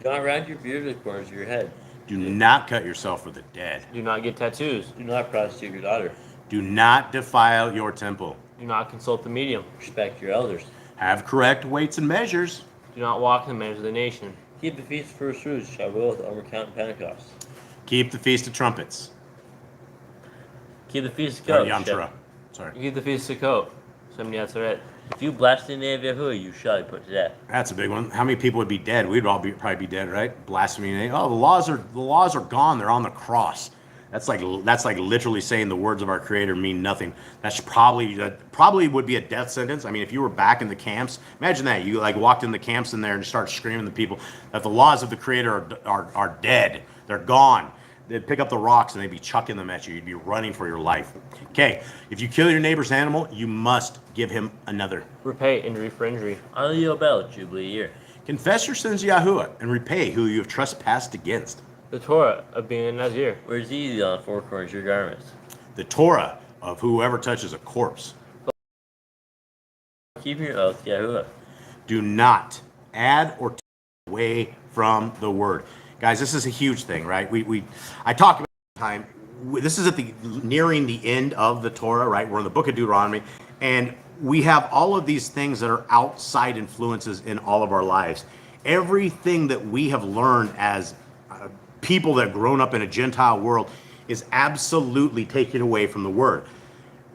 Do not round your beard with the corners of your head. Do not cut yourself for the dead. Do not get tattoos. Do not prostitute your daughter. Do not defile your temple. Do not consult the medium. Respect your elders. Have correct weights and measures. Do not walk in the manners of the nation. Keep the feast of first fruits, Shavuot, Overcount, and Pentecost. Keep the Feast of Trumpets. Keep the feast of Or goats. Yom Teruah. Sorry. You keep the feast of Sukkot. Shemini Atzeret. If you blaspheme the name of Yahuwah, you shall be put to death. That's a big one. How many people would be dead? We'd all probably be dead, right? Blasphemy. Oh, the laws are gone. They're on the cross. That's like literally saying the words of our Creator mean nothing. That probably would be a death sentence. I mean, if you were back in the camps, imagine that you like walked in the camps in there and start screaming to people that the laws of the Creator are dead. They're gone. They'd pick up the rocks and they'd be chucking them at you. You'd be running for your life. Okay, if you kill your neighbor's animal, you must give him another. Repay injury for injury. Honor the Yobel, Jubilee year. Confess your sins to Yahuwah and repay who you have trespassed against. The Torah of being a Nazir. Wears easy on the four corners of your garments. The Torah of whoever touches a corpse. Keep your oath, Yahuwah. Do not add or take away from the word. Guys, this is a huge thing, right? I talk about it all the time. This is nearing the end of the Torah, right? We're in the book of Deuteronomy, and we have all of these things that are outside influences in all of our lives. Everything that we have learned as people that have grown up in a Gentile world is absolutely taken away from the word.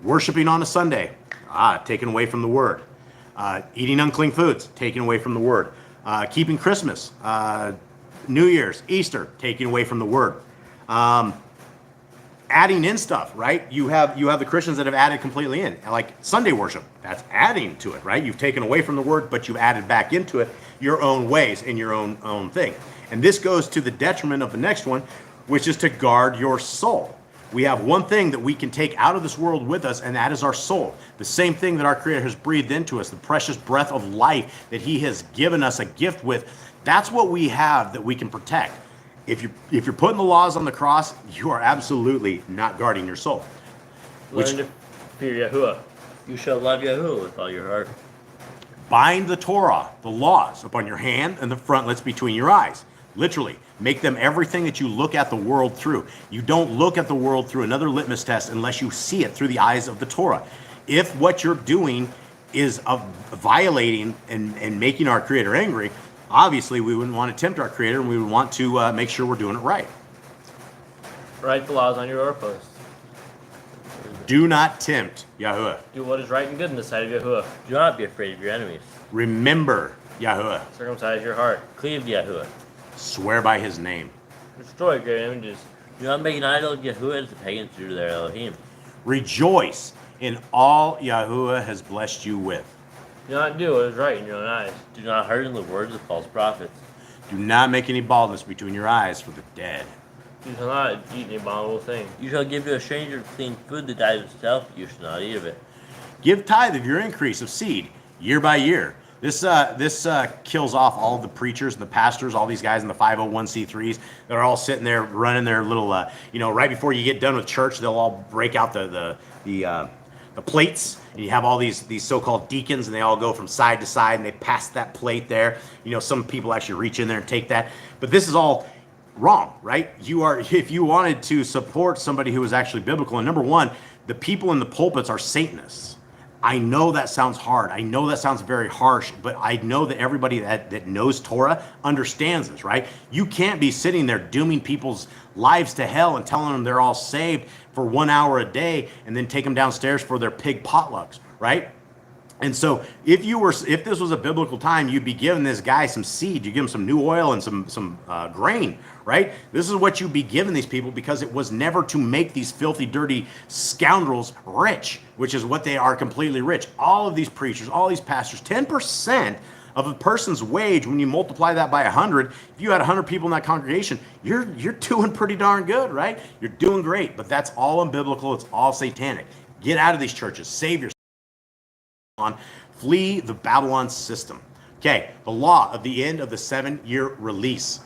Worshiping on a Sunday, taken away from the word. Eating unclean foods, taken away from the word. Keeping Christmas, New Year's, Easter, taken away from the word. Adding in stuff, right? You have the Christians that have added completely in, like Sunday worship. That's adding to it, right? You've taken away from the word, but you've added back into it your own ways and your own thing. And this goes to the detriment of the next one, which is to guard your soul. We have one thing that we can take out of this world with us, and that is our soul. The same thing that our Creator has breathed into us, the precious breath of life that He has given us a gift with. That's what we have that we can protect. If you're putting the laws on the cross, you are absolutely not guarding your soul. Learn to fear Yahuwah. You shall love Yahuwah with all your heart. Bind the Torah, the laws, upon your hand and the frontlets between your eyes. Literally, make them everything that you look at the world through. You don't look at the world through another litmus test unless you see it through the eyes of the Torah. If what you're doing is violating and making our Creator angry, obviously we wouldn't want to tempt our Creator, and we would want to make sure we're doing it right. Write the laws on your doorposts. Do not tempt Yahuwah. Do what is right and good in the sight of Yahuwah. Do not be afraid of your enemies. Remember Yahuwah. Circumcise your heart. Cleave to Yahuwah. Swear by His name. Destroy great images. Do not make an idol of Yahuwah as the pagans do to their Elohim. Rejoice in all Yahuwah has blessed you with. Do not do what is right in your own eyes. Do not harden the words of false prophets. Do not make any baldness between your eyes for the dead. You shall not eat an abominable thing. You shall give to a stranger clean food that dies of itself, but you shall not eat of it. Give tithe of your increase of seed year by year. This kills off all of the preachers and the pastors, all these guys in the 501c3s that are all sitting there running their little, right before you get done with church, they'll all break out the plates, and you have all these so-called deacons, and they all go from side to side, and they pass that plate there. Some people actually reach in there and take that, but this is all wrong, right? If you wanted to support somebody who was actually biblical, and number one, the people in the pulpits are Satanists. I know that sounds hard. I know that sounds very harsh, but I know that everybody that knows Torah understands this, right? You can't be sitting there dooming people's lives to hell and telling them they're all saved for 1 hour a day and then take them downstairs for their pig potlucks, right? And so if this was a biblical time, you'd be giving this guy some seed, you give him some new oil and some grain, right? This is what you'd be giving these people, because it was never to make these filthy, dirty scoundrels rich, which is what they are, completely rich. All of these preachers, all these pastors, 10% of a person's wage, when you multiply that by 100, if you had 100 people in that congregation, you're doing pretty darn good, right? You're doing great, but that's all unbiblical. It's all satanic. Get out of these churches. Save yourself. Flee the Babylon system. Okay, the law of the end of the 7-year release.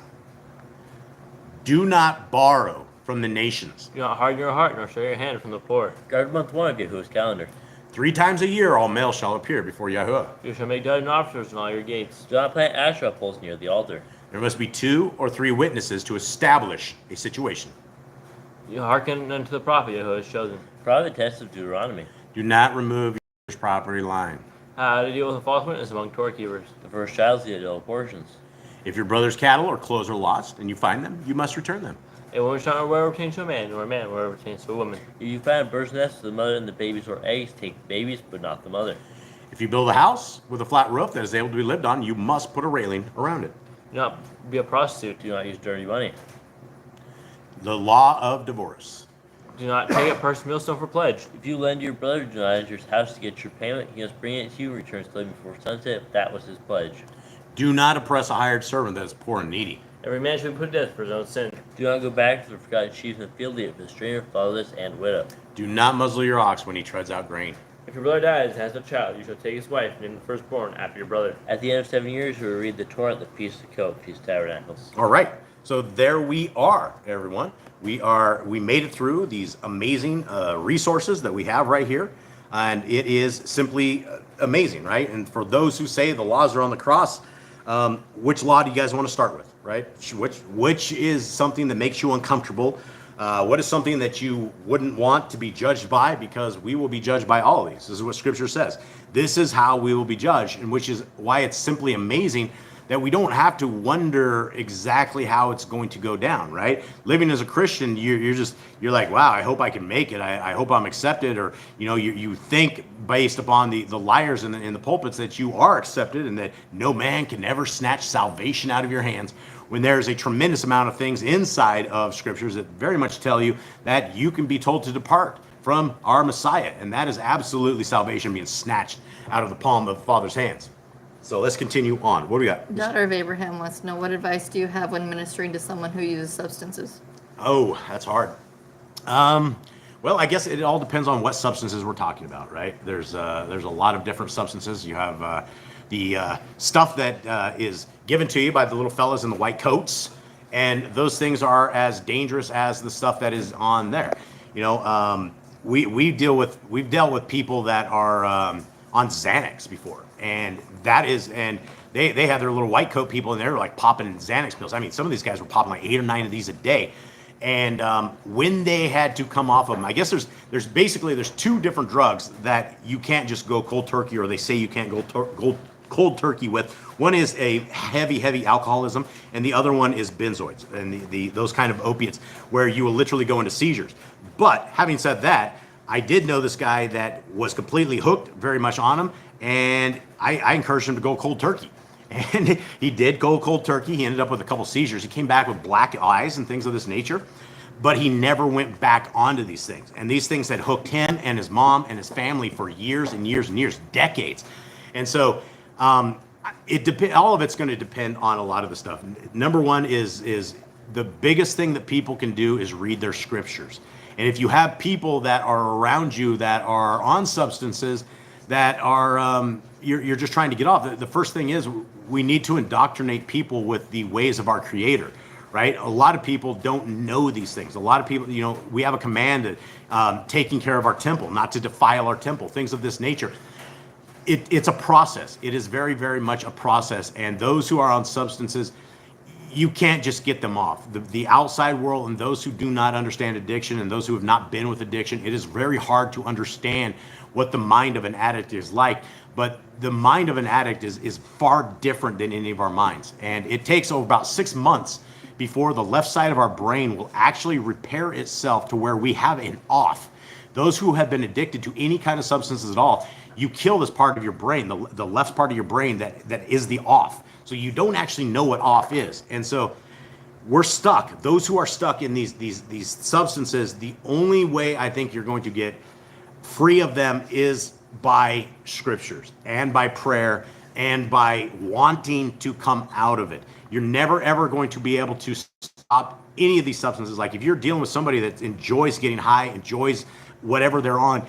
Do not borrow from the nations. Do not harden your heart, nor show your hand from the poor. Guard month 1 of Yahuwah's calendar. 3 times a year all males shall appear before Yahuwah. You shall make judgment officers in all your gates. Do not plant Asherah poles near the altar. There must be 2 or 3 witnesses to establish a situation. You hearken unto the prophet Yahuwah has chosen. Private test of Deuteronomy. Do not remove your property line. How to deal with a false witness among Torah keepers. The first child is the adult portions. If your brother's cattle or clothes are lost and you find them, you must return them. A woman shall not wear pertains to a man, nor a man wear pertains to a woman. If you find a bird's nest with the mother and the babies or eggs, take the babies, but not the mother. If you build a house with a flat roof that is able to be lived on, you must put a railing around it. Do not be a prostitute. Do not use dirty money. The law of divorce. Do not take a person's millstone for pledge. If you lend your brother, do not enter his house to get your payment. He must bring it to you and return slowly before sunset, if that was his pledge. Do not oppress a hired servant that is poor and needy. Every man shall be put to death for his own sin. Do not go back to the forgotten sheep in the field, yet for the stranger, fatherless, and widow. Do not muzzle your ox when he treads out grain. If your brother dies and has no child, you shall take his wife and name the firstborn after your brother. At the end of 7 years, you will read the Torah at the Feast of Feast Tabernacles. All right. So there we are, everyone. We made it through these amazing resources that we have right here, and it is simply amazing, right? And for those who say the laws are on the cross, which law do you guys want to start with, right? Which is something that makes you uncomfortable? What is something that you wouldn't want to be judged by? Because we will be judged by all of these. This is what Scripture says. This is how we will be judged, and which is why it's simply amazing that we don't have to wonder exactly how it's going to go down, right? Living as a Christian, you're like, wow, I hope I can make it. I hope I'm accepted, or you think based upon the liars in the pulpits that you are accepted and that no man can ever snatch salvation out of your hands. When there's a tremendous amount of things inside of Scriptures that very much tell you that you can be told to depart from our Messiah, and that is absolutely salvation being snatched out of the palm of the Father's hands. So let's continue on. What do we got? Daughter of Abraham wants to know, what advice do you have when ministering to someone who uses substances? Oh, that's hard. Well, I guess it all depends on what substances we're talking about, right? There's a lot of different substances. You have the stuff that is given to you by the little fellas in the white coats, and those things are as dangerous as the stuff that is on there. We've dealt with people that are on Xanax before, and they have their little white coat people, and they're like popping Xanax pills. I mean, some of these guys were popping like 8 or 9 of these a day. And when they had to come off of them, I guess there's 2 different drugs that you can't just go cold turkey, or they say you can't go cold turkey with. One is a heavy alcoholism, and the other one is benzoids and those kind of opiates where you will literally go into seizures. But having said that, I did know this guy that was completely hooked very much on them, and I encouraged him to go cold turkey. And he did go cold turkey. He ended up with a couple seizures. He came back with black eyes and things of this nature, but he never went back onto these things. And these things had hooked him and his mom and his family for years and years and years, decades. And so all of it's going to depend on a lot of the stuff. Number one is the biggest thing that people can do is read their scriptures. And if you have people that are around you that are on substances that are you're just trying to get off, the first thing is we need to indoctrinate people with the ways of our Creator, right? A lot of people don't know these things. A lot of people, we have a command that taking care of our temple, not to defile our temple, things of this nature. It's a process. It is very, very much a process. And those who are on substances, you can't just get them off. The outside world and those who do not understand addiction and those who have not been with addiction, it is very hard to understand what the mind of an addict is like. But the mind of an addict is far different than any of our minds. And it takes over about 6 months before the left side of our brain will actually repair itself to where we have an off. Those who have been addicted to any kind of substances at all, you kill this part of your brain, the left part of your brain that is the off. So you don't actually know what off is. And so we're stuck. Those who are stuck in these substances, the only way I think you're going to get free of them is by scriptures and by prayer and by wanting to come out of it. You're never ever going to be able to stop any of these substances. Like if you're dealing with somebody that enjoys getting high, enjoys whatever they're on,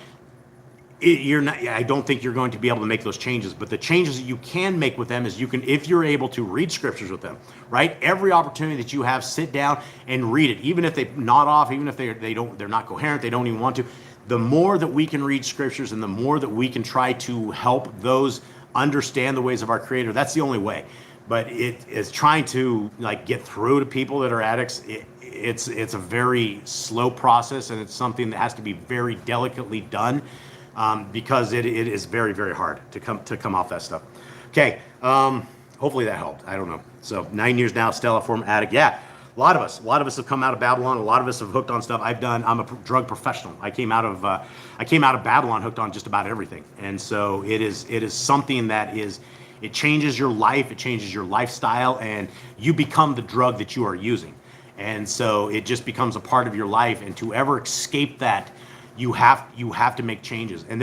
I don't think you're going to be able to make those changes. But the changes that you can make with them is if you're able to read scriptures with them, right? Every opportunity that you have, sit down and read it. Even if they're not off, even if they're not coherent, they don't even want to. The more that we can read scriptures and the more that we can try to help those understand the ways of our Creator, that's the only way. But it is trying to get through to people that are addicts. It's a very slow process, and it's something that has to be very delicately done. Because it is very, very hard to come off that stuff. Okay, hopefully that helped. I don't know. So 9 years now, Stella, former addict. Yeah, a lot of us have come out of Babylon. A lot of us have hooked on stuff. I'm a drug professional. I came out of Babylon hooked on just about everything. And so it is something that it changes your life, it changes your lifestyle, and you become the drug that you are using. And so it just becomes a part of your life. And to ever escape that, you have to make changes. And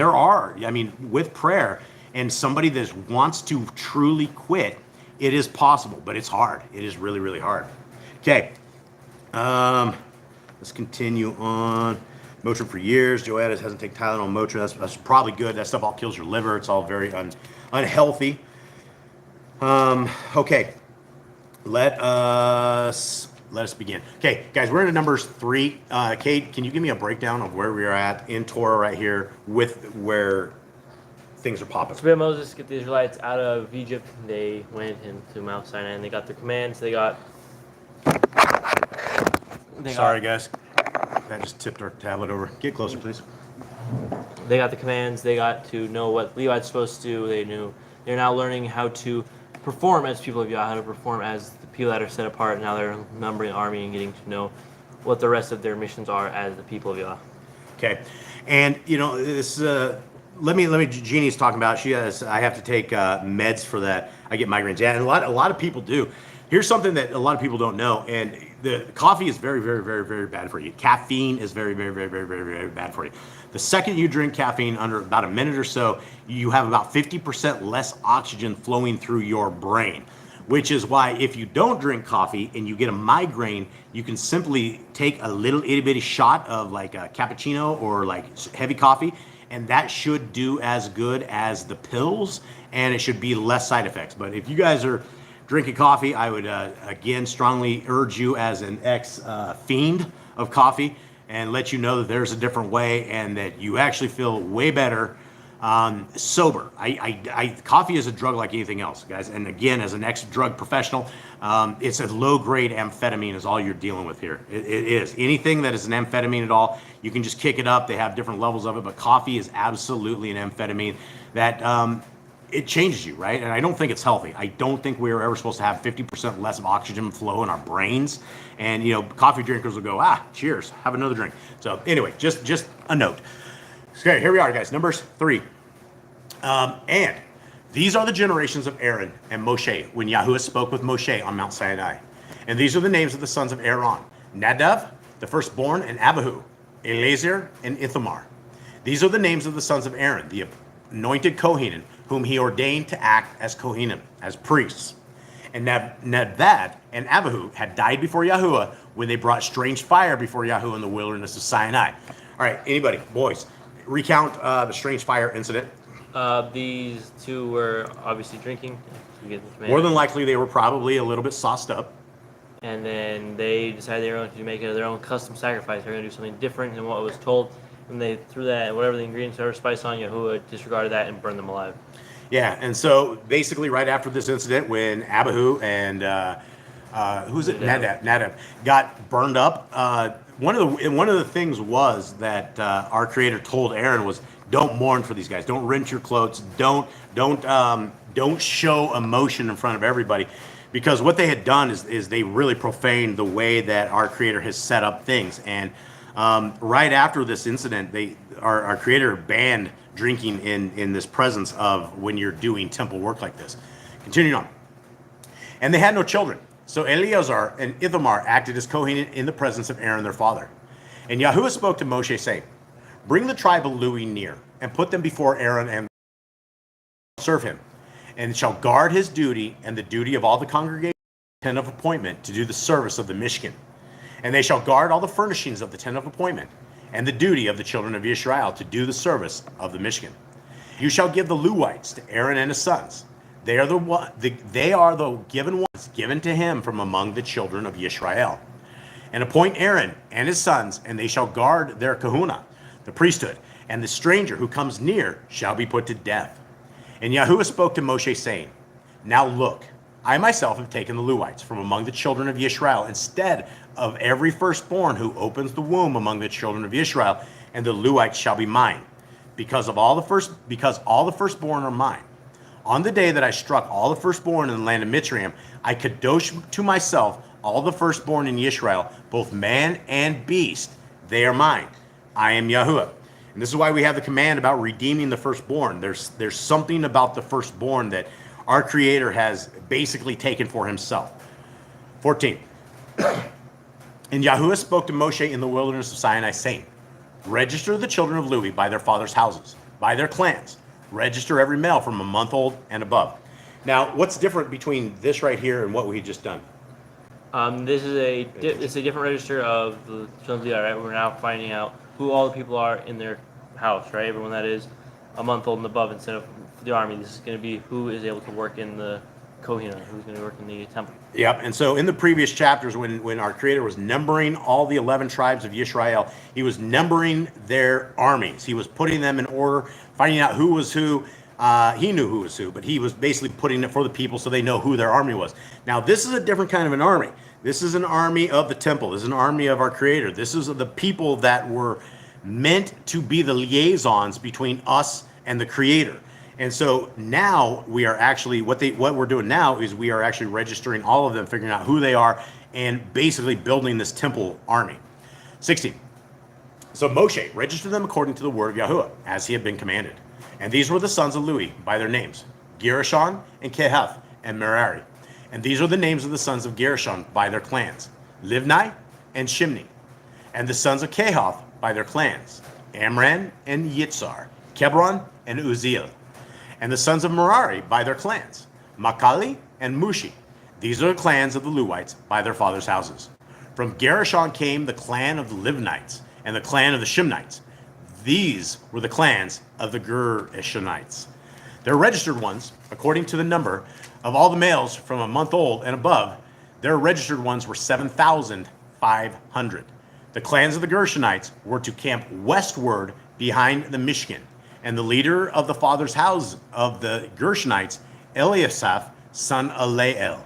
with prayer and somebody that wants to truly quit, it is possible, but it's hard. It is really, really hard. Okay. Let's continue on. Motrin for years. Joanna hasn't taken Tylenol, Motrin. That's probably good. That stuff all kills your liver. It's all very unhealthy. Okay. Let let us begin. Okay, guys, we're in Numbers 3. Kate, can you give me a breakdown of where we are at in Torah right here with where things are popping? So Moses get the Israelites out of Egypt. They went into Mount Sinai and they got their commands. Sorry, guys. That just tipped our tablet over. Get closer, please. They got the commands. They got to know what Levites supposed to do. They're now learning how to perform as people of Yah, how to perform as the people that are set apart. Now they're numbering the army and getting to know what the rest of their missions are as the people of Yah. Okay, and this. Let me. Jeannie's talking about. I have to take meds for that. I get migraines. Yeah, and a lot of people do. Here's something that a lot of people don't know, and the coffee is very, very, very, very bad for you. Caffeine is very, very, very, very, very, very bad for you. The second you drink caffeine, under about a minute or so, you have about 50% less oxygen flowing through your brain, which is why if you don't drink coffee and you get a migraine, you can simply take a little itty bitty shot of like a cappuccino or like heavy coffee, and that should do as good as the pills, and it should be less side effects. But if you guys are drinking coffee, I would again strongly urge you as an ex-fiend of coffee and let you know that there's a different way and that you actually feel way better sober. Coffee is a drug like anything else, guys. And again, as an ex-drug professional, it's a low-grade amphetamine is all you're dealing with here. It is. Anything that is an amphetamine at all, you can just kick it up. They have different levels of it, but coffee is absolutely an amphetamine that it changes you, right? And I don't think it's healthy. I don't think we are ever supposed to have 50% less of oxygen flow in our brains. And, coffee drinkers will go, cheers, have another drink. So anyway, just a note. Okay, here we are, guys. Numbers 3. And these are the generations of Aaron and Moshe when Yahuwah spoke with Moshe on Mount Sinai. And these are the names of the sons of Aaron: Nadav, the firstborn, and Abihu, Eleazar, and Ithamar. These are the names of the sons of Aaron, the anointed Kohanim, whom he ordained to act as Kohanim, as priests. And Nadab and Abihu had died before Yahuwah when they brought strange fire before Yahuwah in the wilderness of Sinai. All right, anybody, boys, recount the strange fire incident. These two were obviously drinking. More than likely, they were probably a little bit sauced up. And then they decided they were going to make their own custom sacrifice. They were going to do something different than what was told. And they threw that, whatever the ingredients or spice on, Yahuwah disregarded that and burned them alive. Yeah, and so basically right after this incident, when Abihu and Nadab got burned up, one of the things was that our Creator told Aaron was, don't mourn for these guys, don't rent your clothes, don't show emotion in front of everybody, because what they had done is they really profaned the way that our Creator has set up things. And right after this incident, our Creator banned drinking in this presence of when you're doing temple work like this. Continuing on. And they had no children. So Eleazar and Ithamar acted as Kohanim in the presence of Aaron their father. And Yahuwah spoke to Moshe, saying, bring the tribe of Levi near, and put them before Aaron, and serve him, and shall guard his duty and the duty of all the congregation tent of appointment to do the service of the Mishkan. And they shall guard all the furnishings of the tent of appointment, and the duty of the children of Israel to do the service of the Mishkan. You shall give the Levites to Aaron and his sons. They are the given ones given to him from among the children of Israel. And appoint Aaron and his sons, and they shall guard their kahuna, the priesthood, and the stranger who comes near shall be put to death. And Yahuwah spoke to Moshe, saying, now look, I myself have taken the Levites from among the children of Israel instead of every firstborn who opens the womb among the children of Israel, and the Levites shall be mine, because all the firstborn are mine. On the day that I struck all the firstborn in the land of Mitzrayim, I kadosh to myself all the firstborn in Israel, both man and beast. They are mine. I am Yahuwah. And this is why we have the command about redeeming the firstborn. There's something about the firstborn that our Creator has basically taken for himself. 14. And Yahuwah spoke to Moshe in the wilderness of Sinai, saying, register the children of Levi by their fathers' houses, by their clans. Register every male from a month old and above. Now, what's different between this right here and what we had just done? This is it's a different register of the children of Levi, right? We're now finding out who all the people are in their house, right? Everyone that is a month old and above instead of the army. This is going to be who is able to work in the Kohenah, who's going to work in the temple. Yep. And so in the previous chapters, when our Creator was numbering all the 11 tribes of Yisrael, he was numbering their armies. He was putting them in order, finding out who was who. He knew who was who, but he was basically putting it for the people so they know who their army was. Now, this is a different kind of an army. This is an army of the temple. This is an army of our Creator. This is the people that were meant to be the liaisons between us and the Creator. And so now we are actually, what we're doing now is we are actually registering all of them, figuring out who they are, and basically building this temple army. 16. So Moshe registered them according to the word of Yahuwah, as he had been commanded. And these were the sons of Lewi by their names, Gershon and Kehath and Merari. And these are the names of the sons of Gershon by their clans, Livni and Shimni. And the sons of Kehath by their clans, Amram and Yitzhar, Kebron and Uzziel. And the sons of Merari by their clans, Makali and Mushi. These are the clans of the Lewites by their fathers' houses. From Gershon came the clan of the Livnites and the clan of the Shimnites. These were the clans of the Gershonites. Their registered ones, according to the number of all the males from a month old and above, their registered ones were 7,500. The clans of the Gershonites were to camp westward behind the Mishkan. And the leader of the father's house of the Gershonites, Eliasaph, son of Lael.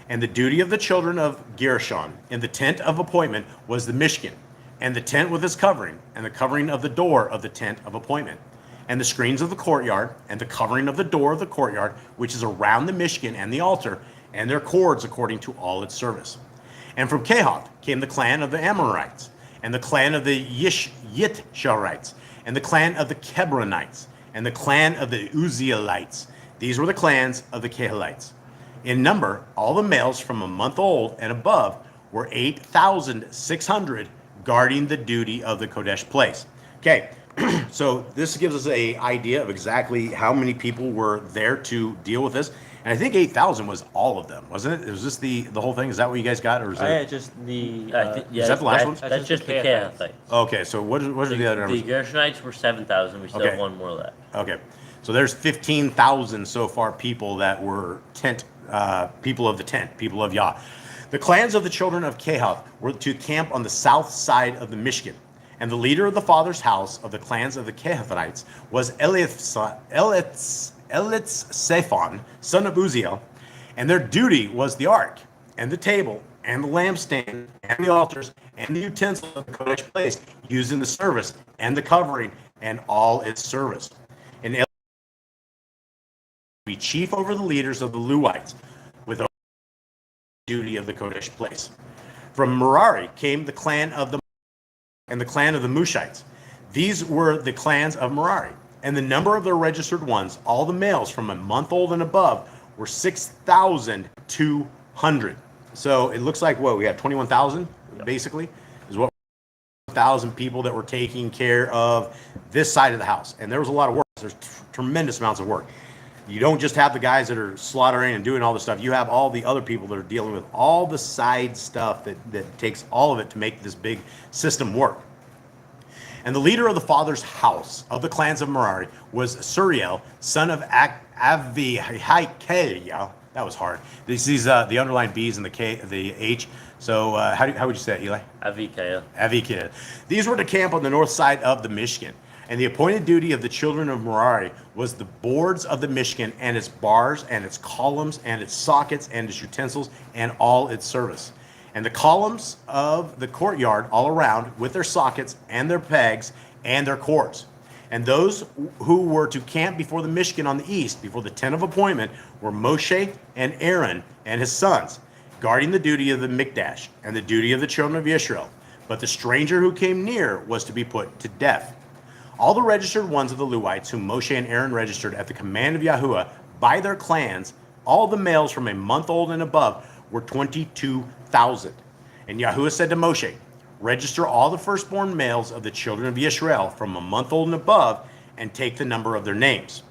And the duty of the children of Gershon in the tent of appointment was the Mishkan, and the tent with its covering, and the covering of the door of the tent of appointment, and the screens of the courtyard, and the covering of the door of the courtyard, which is around the Mishkan and the altar, and their cords according to all its service. And from Kehath came the clan of the Amorites, and the clan of the Yitsharites, and the clan of the Kebronites, and the clan of the Uzzielites. These were the clans of the Kehalites. In number, all the males from a month old and above were 8,600, guarding the duty of the Kodesh place. Okay, so this gives us an idea of exactly how many people were there to deal with this. And I think 8,000 was all of them, wasn't it? Was this the whole thing? Is that what you guys got, or is it? Yeah, just the. Is that the last one? That's just the Kehathites. Okay, so what are the other numbers? The Gershonites were 7,000. We still have one more left. Okay, so there's 15,000 so far people that were people of the tent, people of Yah. The clans of the children of Kehath were to camp on the south side of the Mishkan, and the leader of the father's house of the clans of the Kehathites was Elitzaphan, son of Uzziel, and their duty was the ark, and the table, and the lampstand, and the altars, and the utensils of the Kodesh place used in the service, and the covering, and all its service. And Eliab be chief over the leaders of the Lewites, with the duty of the Kodesh place. From Merari came the clan of the and the clan of the Mushites. These were the clans of Merari. And the number of their registered ones, all the males from a month old and above, were 6,200. So it looks like we had 21,000, basically, is what 1,000 people that were taking care of this side of the house. And there was a lot of work. There's tremendous amounts of work. You don't just have the guys that are slaughtering and doing all this stuff. You have all the other people that are dealing with all the side stuff that takes all of it to make this big system work. And the leader of the father's house of the clans of Merari was Suriel, son of Avihaikelia. That was hard. These the underlined B's and the K, the H. So how would you say it, Eli? Avikea. These were to camp on the north side of the Mishkan. And the appointed duty of the children of Merari was the boards of the Mishkan and its bars and its columns and its sockets and its utensils and all its service. And the columns of the courtyard all around with their sockets and their pegs and their cords. And those who were to camp before the Mishkan on the east, before the tent of appointment, were Moshe and Aaron and his sons, guarding the duty of the Mikdash and the duty of the children of Israel. But the stranger who came near was to be put to death. All the registered ones of the Lewites, whom Moshe and Aaron registered at the command of Yahuwah by their clans, all the males from a month old and above, were 22,000. And Yahuwah said to Moshe, register all the firstborn males of the children of Israel from a month old and above, and take the number of their names.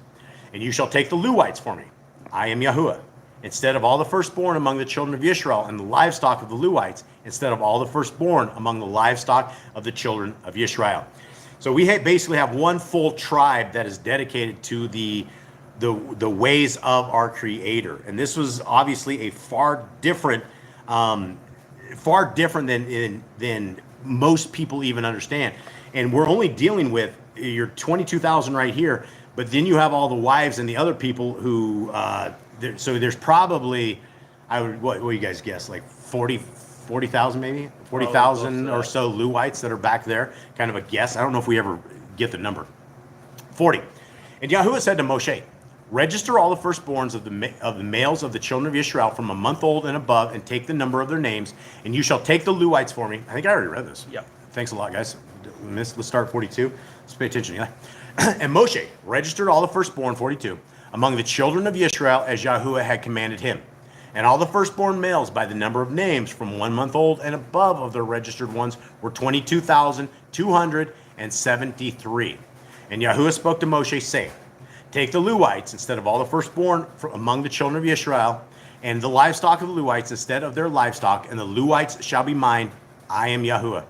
And you shall take the Lewites for me. I am Yahuwah. Instead of all the firstborn among the children of Israel and the livestock of the Lewites, instead of all the firstborn among the livestock of the children of Israel. So we basically have one full tribe that is dedicated to the the ways of our Creator. And this was obviously a far different than most people even understand. And we're only dealing with your 22,000 right here, but then you have all the wives and the other people who. So there's probably, what do you guys guess? Like 40,000 maybe, 40,000 or so Lewites that are back there. Kind of a guess. I don't know if we ever get the number. 40. And Yahuwah said to Moshe, register all the firstborns of the males of the children of Israel from a month old and above, and take the number of their names, and you shall take the Lewites for me. I think I already read this. Yep. Thanks a lot, guys. Let's start at 42. Let's pay attention, Eli. And Moshe registered all the firstborn, 42, among the children of Israel as Yahuwah had commanded him. And all the firstborn males by the number of names from 1 month old and above of their registered ones were 22,273. And Yahuwah spoke to Moshe, saying, take the Lewites instead of all the firstborn among the children of Israel, and the livestock of the Lewites instead of their livestock, and the Lewites shall be mine. I am Yahuwah.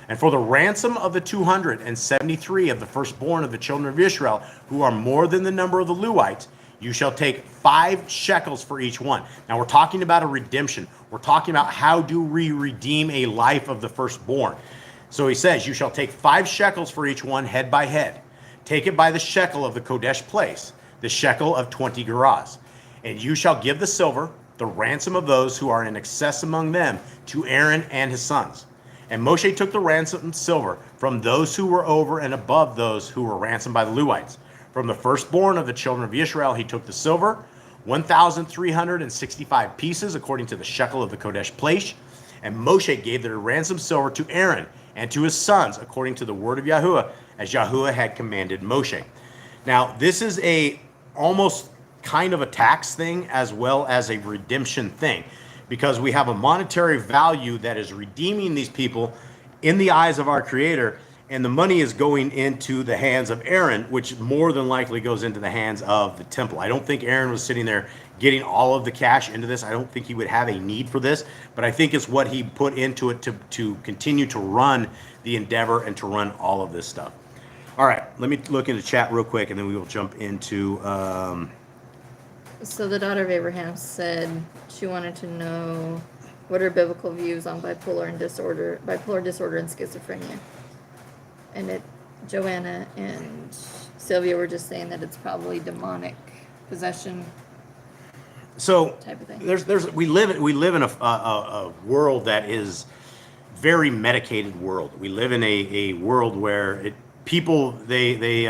And for the ransom of the 273 of the firstborn of the children of Israel, who are more than the number of the Lewites, you shall take 5 shekels for each one. Now we're talking about a redemption. We're talking about how do we redeem a life of the firstborn. So he says, you shall take 5 shekels for each one, head by head. Take it by the shekel of the Kodesh place, the shekel of 20 gerahs. And you shall give the silver, the ransom of those who are in excess among them, to Aaron and his sons. And Moshe took the ransomed silver from those who were over and above those who were ransomed by the Lewites. From the firstborn of the children of Israel, he took the silver, 1,365 pieces, according to the shekel of the Kodesh place. And Moshe gave the ransomed silver to Aaron and to his sons, according to the word of Yahuwah, as Yahuwah had commanded Moshe. Now, this is almost kind of a tax thing as well as a redemption thing, because we have a monetary value that is redeeming these people in the eyes of our Creator, and the money is going into the hands of Aaron, which more than likely goes into the hands of the temple. I don't think Aaron was sitting there getting all of the cash into this. I don't think he would have a need for this, but I think it's what he put into it to continue to run the endeavor and to run all of this stuff. All right, let me look into chat real quick, and then we will jump into... So the daughter of Abraham said she wanted to know what are biblical views on bipolar disorder and schizophrenia. And Joanna and Sylvia were just saying that it's probably demonic possession. So type of thing. We live in a world that is very medicated world. We live in a world where people they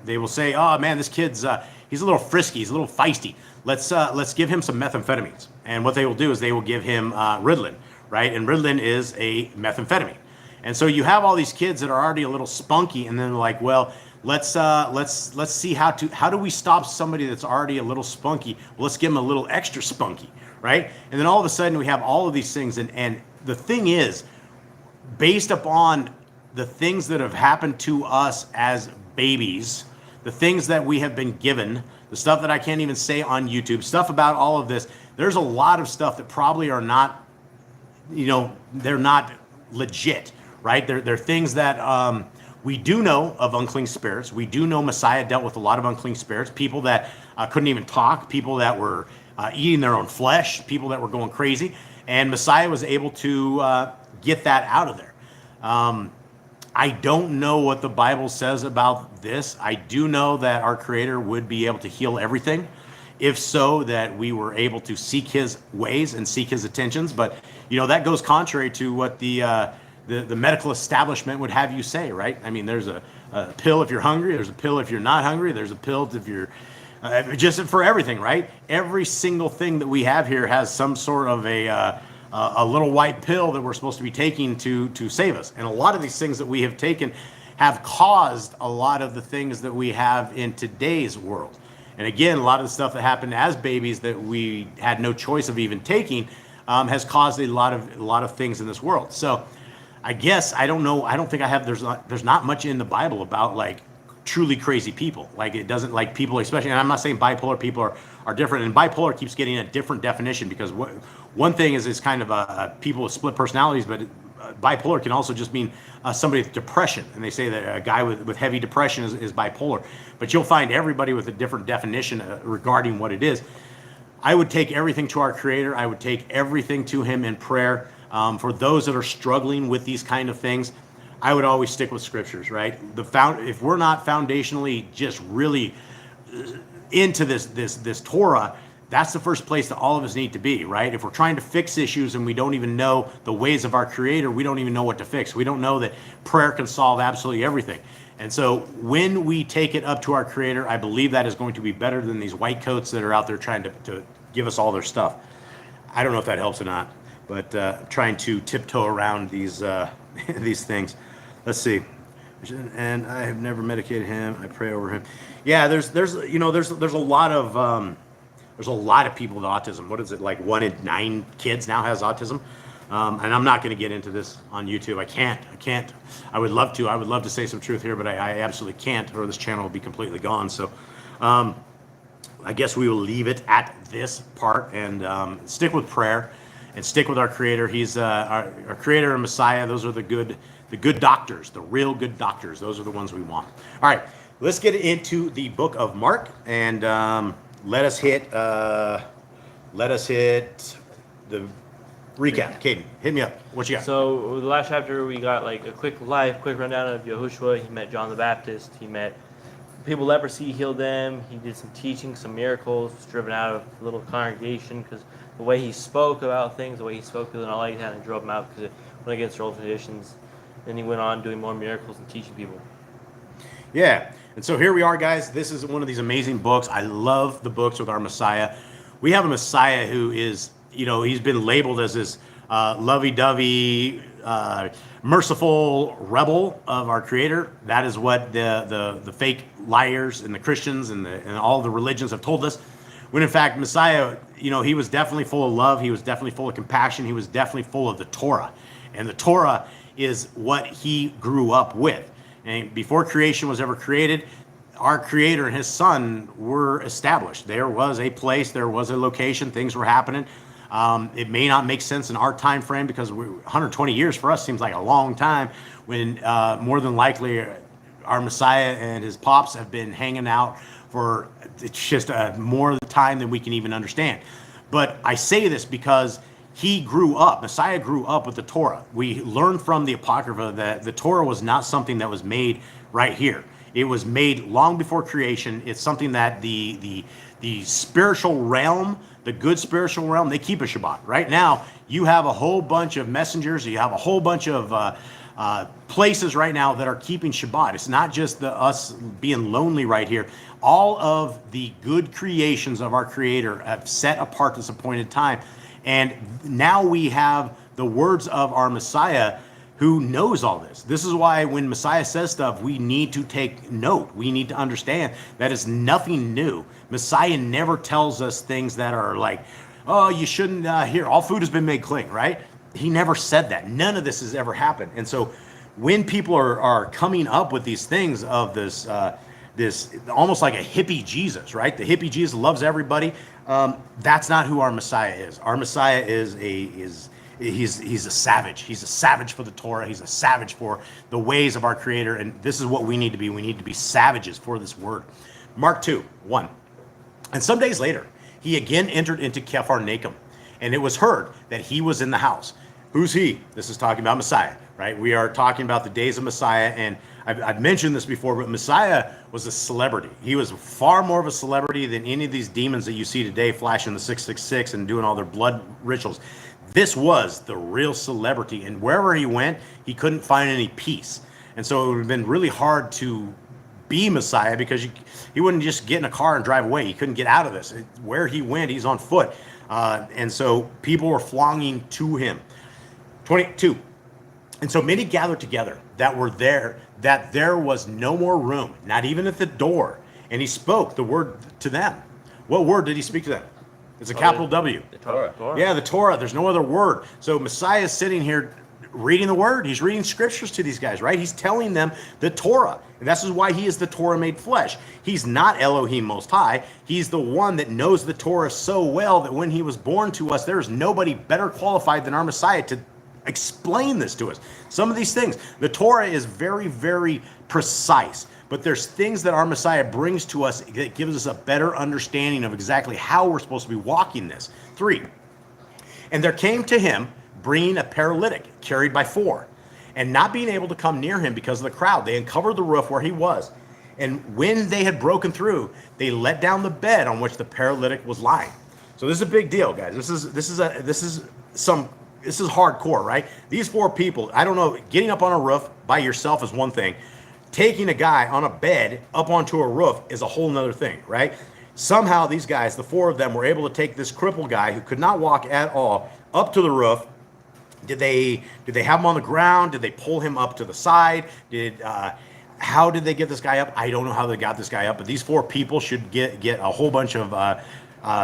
will say, oh man, this kid's he's a little frisky, he's a little feisty. Let's give him some methamphetamines. And what they will do is they will give him Ritalin, right? And Ritalin is a methamphetamine. And so you have all these kids that are already a little spunky, and then they're like, well, let's see how do we stop somebody that's already a little spunky? Well, let's give them a little extra spunky, right? And then all of a sudden we have all of these things, and the thing is, based upon the things that have happened to us as babies, the things that we have been given, the stuff that I can't even say on YouTube, stuff about all of this, there's a lot of stuff that probably are not, they're not legit, right? They're things that we do know of unclean spirits. We do know Messiah dealt with a lot of unclean spirits, people that couldn't even talk, people that were eating their own flesh, people that were going crazy, and Messiah was able to get that out of there. I don't know what the Bible says about this. I do know that our Creator would be able to heal everything, if so, that we were able to seek His ways and seek His attentions. But that goes contrary to what the medical establishment would have you say, right? I mean, there's a pill if you're hungry. There's a pill if you're not hungry. There's a pill if you're just for everything, right? Every single thing that we have here has some sort of a little white pill that we're supposed to be taking to save us. And a lot of these things that we have taken have caused a lot of the things that we have in today's world. And again, a lot of the stuff that happened as babies that we had no choice of even taking has caused a lot of things in this world. So I guess I don't know. I don't think I have. There's not much in the Bible about like truly crazy people. Like it doesn't like people, especially. And I'm not saying bipolar people are different. And bipolar keeps getting a different definition because one thing is kind of people with split personalities, but bipolar can also just mean somebody with depression. And they say that a guy with heavy depression is bipolar. But you'll find everybody with a different definition regarding what it is. I would take everything to our Creator. I would take everything to Him in prayer. For those that are struggling with these kind of things, I would always stick with Scriptures, right? If we're not foundationally just really into this Torah, that's the first place that all of us need to be, right? If we're trying to fix issues and we don't even know the ways of our Creator, we don't even know what to fix. We don't know that prayer can solve absolutely everything. And so when we take it up to our Creator, I believe that is going to be better than these white coats that are out there trying to give us all their stuff. I don't know if that helps or not, but trying to tiptoe around these these things. Let's see. And I have never medicated him. I pray over him. Yeah, there's a lot of people with autism. What is it, like 1 in 9 kids now has autism? And I'm not going to get into this on YouTube. I can't. I would love to. I would love to say some truth here, but I absolutely can't, or this channel will be completely gone. So I guess we will leave it at this part and stick with prayer and stick with our Creator. He's our Creator and Messiah. Those are the good doctors, the real good doctors. Those are the ones we want. All right, let's get into the book of Mark and let us hit the recap. Caden, hit me up. What you got? So the last chapter, we got like a quick rundown of Yahushua. He met John the Baptist. He met people with leprosy, he healed them. He did some teaching, some miracles, was driven out of a little congregation because the way he spoke about things, the way he spoke, people did not like that, and drove him out because it went against their old traditions. Then he went on doing more miracles and teaching people. Yeah, and so here we are, guys. This is one of these amazing books. I love the books with our Messiah. We have a Messiah who is, he's been labeled as this lovey-dovey, merciful rebel of our Creator. That is what the fake liars and the Christians and all the religions have told us. When in fact, Messiah, he was definitely full of love. He was definitely full of compassion. He was definitely full of the Torah. And the Torah is what he grew up with. And before creation was ever created, our Creator and his Son were established. There was a place, there was a location, things were happening. It may not make sense in our time frame because 120 years for us seems like a long time, when more than likely our Messiah and his pops have been hanging out for just more time than we can even understand. But I say this because Messiah grew up with the Torah. We learned from the Apocrypha that the Torah was not something that was made right here. It was made long before creation. It's something that the spiritual realm, the good spiritual realm, they keep a Shabbat. Right now, you have a whole bunch of messengers. You have a whole bunch of places right now that are keeping Shabbat. It's not just us being lonely right here. All of the good creations of our Creator have set apart this appointed time. And now we have the words of our Messiah who knows all this. This is why when Messiah says stuff, we need to take note. We need to understand that it's nothing new. Messiah never tells us things that are like, oh, you shouldn't hear. All food has been made clean, right? He never said that. None of this has ever happened. And so when people are coming up with these things of this almost like a hippie Jesus, right? The hippie Jesus loves everybody. That's not who our Messiah is. Our Messiah he's a savage. He's a savage for the Torah. He's a savage for the ways of our Creator. And this is what we need to be. We need to be savages for this word. Mark 2:1. And some days later, he again entered into Capharnaum, and it was heard that he was in the house. Who's he? This is talking about Messiah, right? We are talking about the days of Messiah, and I've mentioned this before, but Messiah was a celebrity. He was far more of a celebrity than any of these demons that you see today flashing the 666 and doing all their blood rituals. This was the real celebrity, and wherever he went, he couldn't find any peace. And so it would have been really hard to be Messiah because he wouldn't just get in a car and drive away. He couldn't get out of this. Where he went, he's on foot. And so people were flocking to him. 22. And so many gathered together that were there, that there was no more room, not even at the door. And he spoke the word to them. What word did he speak to them? It's a capital W. The Torah. Yeah, the Torah. There's no other word. So Messiah is sitting here reading the word. He's reading scriptures to these guys, right? He's telling them the Torah. And this is why he is the Torah made flesh. He's not Elohim Most High. He's the one that knows the Torah so well that when he was born to us, there is nobody better qualified than our Messiah to explain this to us. Some of these things, the Torah is very, very precise, but there's things that our Messiah brings to us that gives us a better understanding of exactly how we're supposed to be walking this. 3, and there came to him bringing a paralytic carried by 4, and not being able to come near him because of the crowd, they uncovered the roof where he was. And when they had broken through, they let down the bed on which the paralytic was lying. So this is a big deal, guys. This is hardcore, right? These 4 people, I don't know, getting up on a roof by yourself is one thing. Taking a guy on a bed up onto a roof is a whole nother thing, right? Somehow these guys, the 4 of them, were able to take this crippled guy who could not walk at all up to the roof. Did they have him on the ground? Did they pull him up to the side? How did they get this guy up? I don't know how they got this guy up, but these 4 people should get a whole bunch of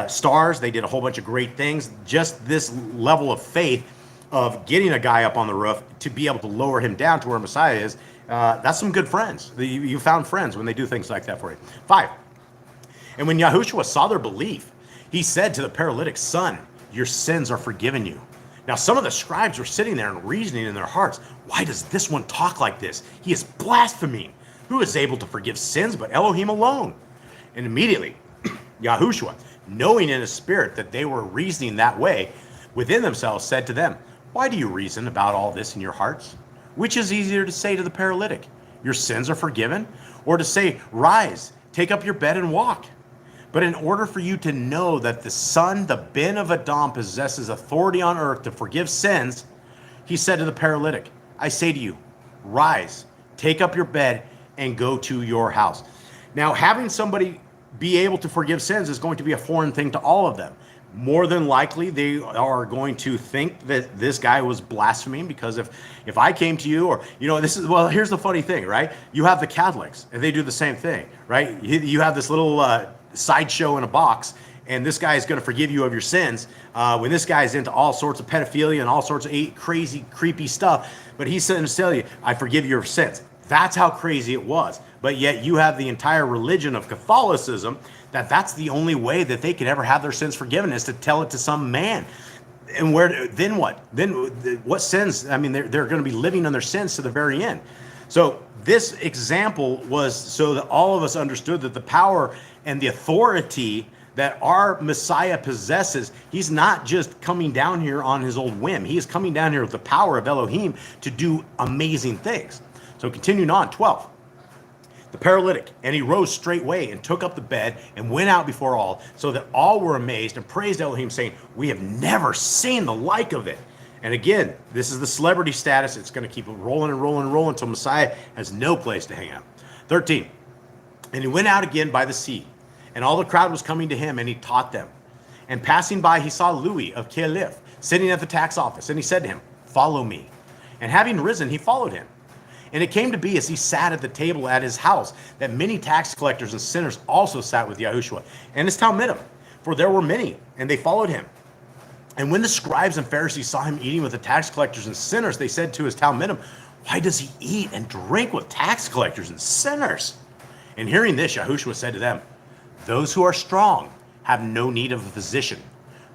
stars. They did a whole bunch of great things. Just this level of faith of getting a guy up on the roof to be able to lower him down to where Messiah is, that's some good friends. You found friends when they do things like that for you. 5, and when Yahushua saw their belief, he said to the paralytic, "Son, your sins are forgiven you." Now, some of the scribes were sitting there and reasoning in their hearts, "Why does this one talk like this? He is blaspheming. Who is able to forgive sins but Elohim alone?" And immediately, Yahushua, knowing in his spirit that they were reasoning that way within themselves, said to them, "Why do you reason about all this in your hearts? Which is easier to say to the paralytic, 'Your sins are forgiven,' or to say, 'Rise, take up your bed and walk'? But in order for you to know that the Son, the Ben of Adam, possesses authority on earth to forgive sins," he said to the paralytic, "I say to you, rise, take up your bed, and go to your house." Now, having somebody be able to forgive sins is going to be a foreign thing to all of them. More than likely, they are going to think that this guy was blaspheming, because if I came to you, or, here's the funny thing, right? You have the Catholics, and they do the same thing, right? You have this little sideshow in a box, and this guy is going to forgive you of your sins when this guy's into all sorts of pedophilia and all sorts of crazy, creepy stuff. But he's going to tell you, "I forgive your sins." That's how crazy it was. But yet you have the entire religion of Catholicism that's the only way that they could ever have their sins forgiven, is to tell it to some man. And then what? Then what sins? I mean, they're going to be living on their sins to the very end. So this example was so that all of us understood that the power and the authority that our Messiah possesses, he's not just coming down here on his old whim. He is coming down here with the power of Elohim to do amazing things. So continuing on, 12. The paralytic, and he rose straightway and took up the bed and went out before all, so that all were amazed and praised Elohim, saying, "We have never seen the like of it." And again, this is the celebrity status. It's going to keep rolling and rolling and rolling until Messiah has no place to hang out. 13. And he went out again by the sea, and all the crowd was coming to him, and he taught them. And passing by, he saw Louis of Caliph sitting at the tax office, and he said to him, "Follow me." And having risen, he followed him. And it came to be, as he sat at the table at his house, that many tax collectors and sinners also sat with Yahushua and his Talmidim, for there were many, and they followed him. And when the scribes and Pharisees saw him eating with the tax collectors and sinners, they said to his Talmidim, "Why does he eat and drink with tax collectors and sinners?" And hearing this, Yahushua said to them, "Those who are strong have no need of a physician,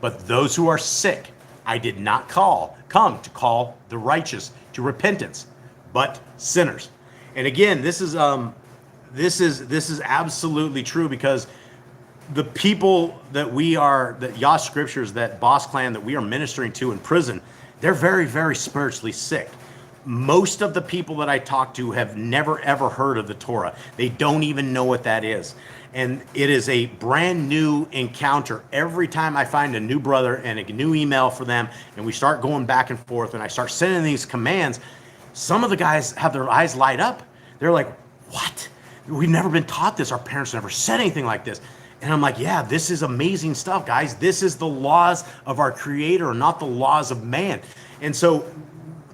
but those who are sick I did not come to call the righteous to repentance, but sinners." And again, this is absolutely true, because the people that Yah Scriptures, that boss clan that we are ministering to in prison, they're very, very spiritually sick. Most of the people that I talk to have never, ever heard of the Torah. They don't even know what that is. And it is a brand new encounter every time I find a new brother and a new email for them, and we start going back and forth, and I start sending these commands. Some of the guys have their eyes light up. They're like, "What? We've never been taught this. Our parents never said anything like this." And I'm like, "Yeah, this is amazing stuff, guys. This is the laws of our Creator, not the laws of man." And so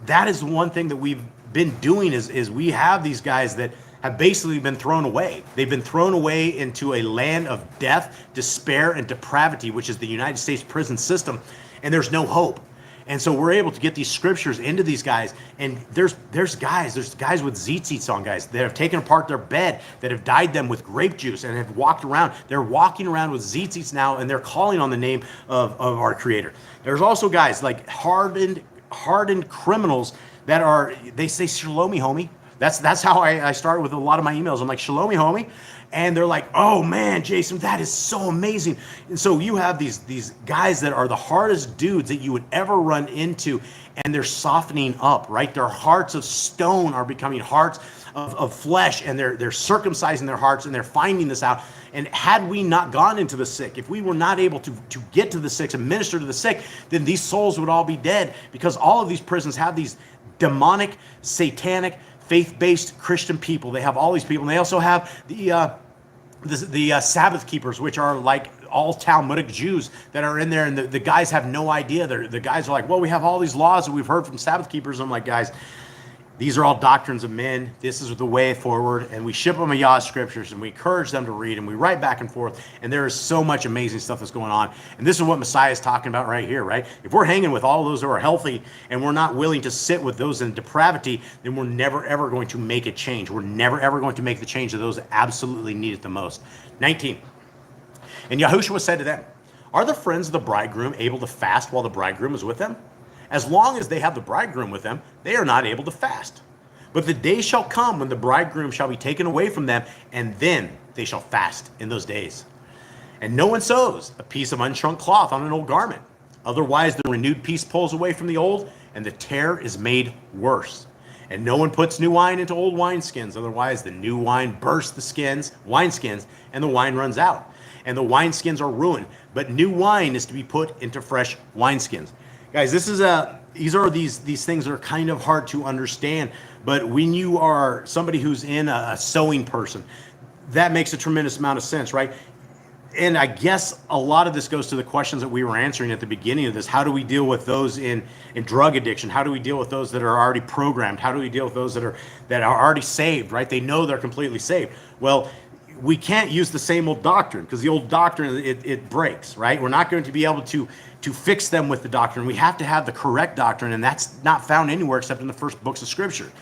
that is one thing that we've been doing is we have these guys that have basically been thrown away. They've been thrown away into a land of death, despair, and depravity, which is the United States prison system, and there's no hope. And so we're able to get these scriptures into these guys, and there's guys with tzitzits on, guys, that have taken apart their bed, that have dyed them with grape juice and have walked around. They're walking around with tzitzits now, and they're calling on the name of our Creator. There's also guys like hardened hardened criminals that are, they say, shalomi, homie. That's how I start with a lot of my emails. I'm like, shalomi, homie. And they're like, oh man, Jason, that is so amazing. And so you have these guys that are the hardest dudes that you would ever run into, and they're softening up, right? Their hearts of stone are becoming hearts of flesh, and they're circumcising their hearts, and they're finding this out. And had we not gone into the sick, if we were not able to get to the sick and minister to the sick, then these souls would all be dead, because all of these prisons have these demonic, satanic, faith-based Christian people. They have all these people, and they also have the Sabbath keepers, which are like all Talmudic Jews that are in there, and the guys have no idea. The guys are like, well, we have all these laws that we've heard from Sabbath keepers. I'm like, guys, these are all doctrines of men. This is the way forward. And we ship them a Yah Scriptures, and we encourage them to read, and we write back and forth. And there is so much amazing stuff that's going on. And this is what Messiah is talking about right here, right? If we're hanging with all those who are healthy, and we're not willing to sit with those in depravity, then we're never, ever going to make a change. We're never, ever going to make the change of those that absolutely need it the most. 19. And Yahushua said to them, are the friends of the bridegroom able to fast while the bridegroom is with them? As long as they have the bridegroom with them, they are not able to fast. But the day shall come when the bridegroom shall be taken away from them, and then they shall fast in those days. And no one sews a piece of unshrunk cloth on an old garment. Otherwise the renewed piece pulls away from the old, and the tear is made worse. And no one puts new wine into old wineskins. Otherwise the new wine bursts the wineskins, and the wine runs out. And the wineskins are ruined. But new wine is to be put into fresh wineskins. Guys, these are these things that are kind of hard to understand. But when you are somebody who's in a sewing person, that makes a tremendous amount of sense, right? And I guess a lot of this goes to the questions that we were answering at the beginning of this. How do we deal with those in drug addiction? How do we deal with those that are already programmed? How do we deal with those that are already saved, right? They know they're completely saved. Well, we can't use the same old doctrine, because the old doctrine, it breaks, right? We're not going to be able to fix them with the doctrine. We have to have the correct doctrine, and that's not found anywhere except in the first books of Scripture.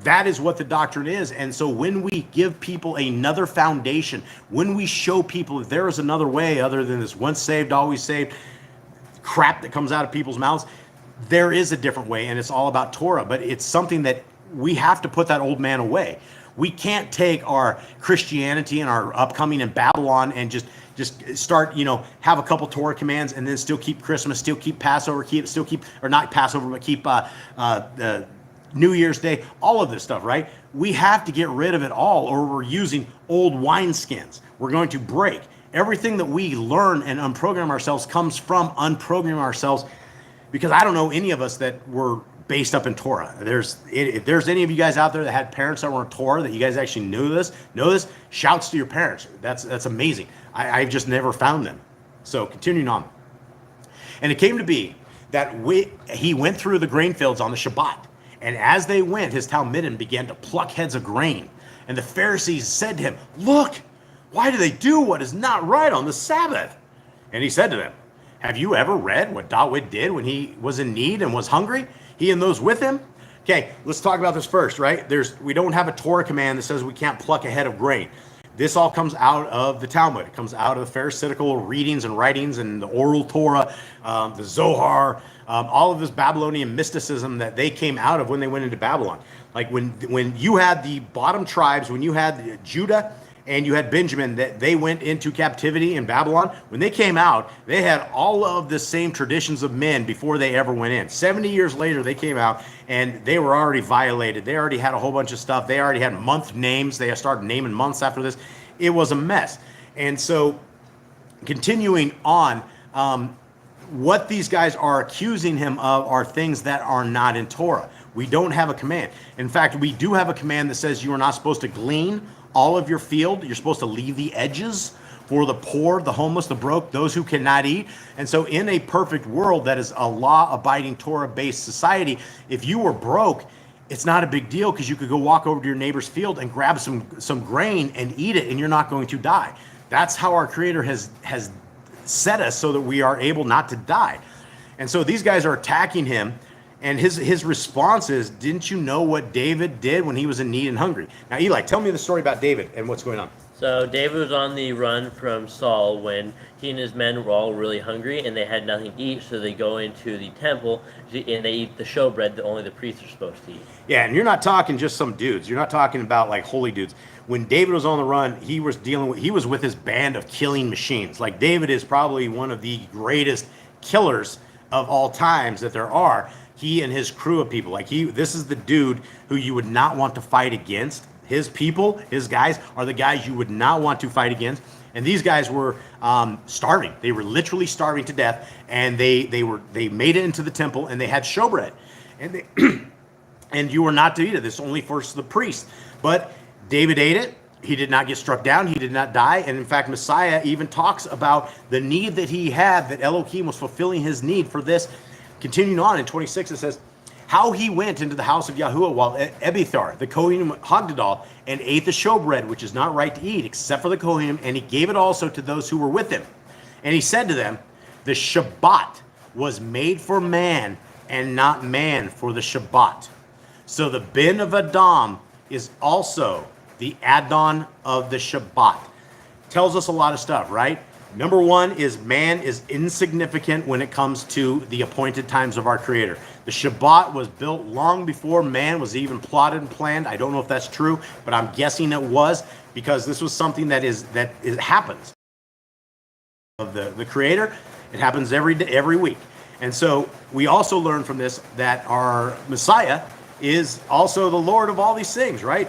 That is what the doctrine is. And so when we give people another foundation, when we show people that there is another way other than this once saved, always saved crap that comes out of people's mouths, there is a different way, and it's all about Torah. But it's something that we have to put that old man away. We can't take our Christianity and our upcoming in Babylon and just start, have a couple Torah commands and then still keep Christmas, still keep Passover, or not Passover, but keep New Year's Day, all of this stuff, right? We have to get rid of it all, or we're using old wineskins. We're going to break. Everything that we learn and unprogram ourselves comes from unprogramming ourselves, because I don't know any of us that were based up in Torah. If there's any of you guys out there that had parents that were in Torah, that you guys actually know this, shouts to your parents. That's amazing. I've just never found them. So continuing on. And it came to be that he went through the grain fields on the Shabbat. And as they went, his Talmidim began to pluck heads of grain. And the Pharisees said to him, look, why do they do what is not right on the Sabbath? And he said to them, have you ever read what David did when he was in need and was hungry? He and those with him? Okay, let's talk about this first, right? We don't have a Torah command that says we can't pluck a head of grain. This all comes out of the Talmud. It comes out of the Pharisaical readings and writings and the oral Torah, the Zohar, all of this Babylonian mysticism that they came out of when they went into Babylon. Like when you had the bottom tribes, when you had Judah and you had Benjamin, that they went into captivity in Babylon, when they came out, they had all of the same traditions of men before they ever went in. 70 years later, they came out and they were already violated. They already had a whole bunch of stuff. They already had month names. They started naming months after this. It was a mess. And so continuing on, what these guys are accusing him of are things that are not in Torah. We don't have a command. In fact, we do have a command that says you are not supposed to glean all of your field. You're supposed to leave the edges for the poor, the homeless, the broke, those who cannot eat. And so in a perfect world that is a law-abiding, Torah-based society, if you were broke, it's not a big deal, because you could go walk over to your neighbor's field and grab some grain and eat it, and you're not going to die. That's how our Creator has set us, so that we are able not to die. And so these guys are attacking him. And his response is, didn't you know what David did when he was in need and hungry? Now, Eli, tell me the story about David and what's going on. So David was on the run from Saul when he and his men were all really hungry and they had nothing to eat, so they go into the temple and they eat the showbread that only the priests are supposed to eat. Yeah, and you're not talking just some dudes. You're not talking about like holy dudes. When David was on the run, he was with his band of killing machines. Like David is probably one of the greatest killers of all times that there are. He and his crew of people. This is the dude who you would not want to fight against. His people, his guys, are the guys you would not want to fight against. And these guys were starving. They were literally starving to death, and they made it into the temple, and they had showbread, and they and you were not to eat it. This only for the priest. But David ate it. He did not get struck down. He did not die. And in fact, Messiah even talks about the need that he had, that Elohim was fulfilling his need for this. Continuing on in 26, it says, how he went into the house of Yahuwah while Ebithar, the Kohen, Hagdadal, and ate the showbread, which is not right to eat, except for the Kohen, and he gave it also to those who were with him. And he said to them, the Shabbat was made for man, and not man for the Shabbat. So the Ben of Adam is also the Adon of the Shabbat. Tells us a lot of stuff, right? Number one is man is insignificant when it comes to the appointed times of our Creator. The Shabbat was built long before man was even plotted and planned. I don't know if that's true, but I'm guessing it was, because this was something that happens. Of the Creator, it happens every day, every week. And so we also learn from this that our Messiah is also the Lord of all these things, right?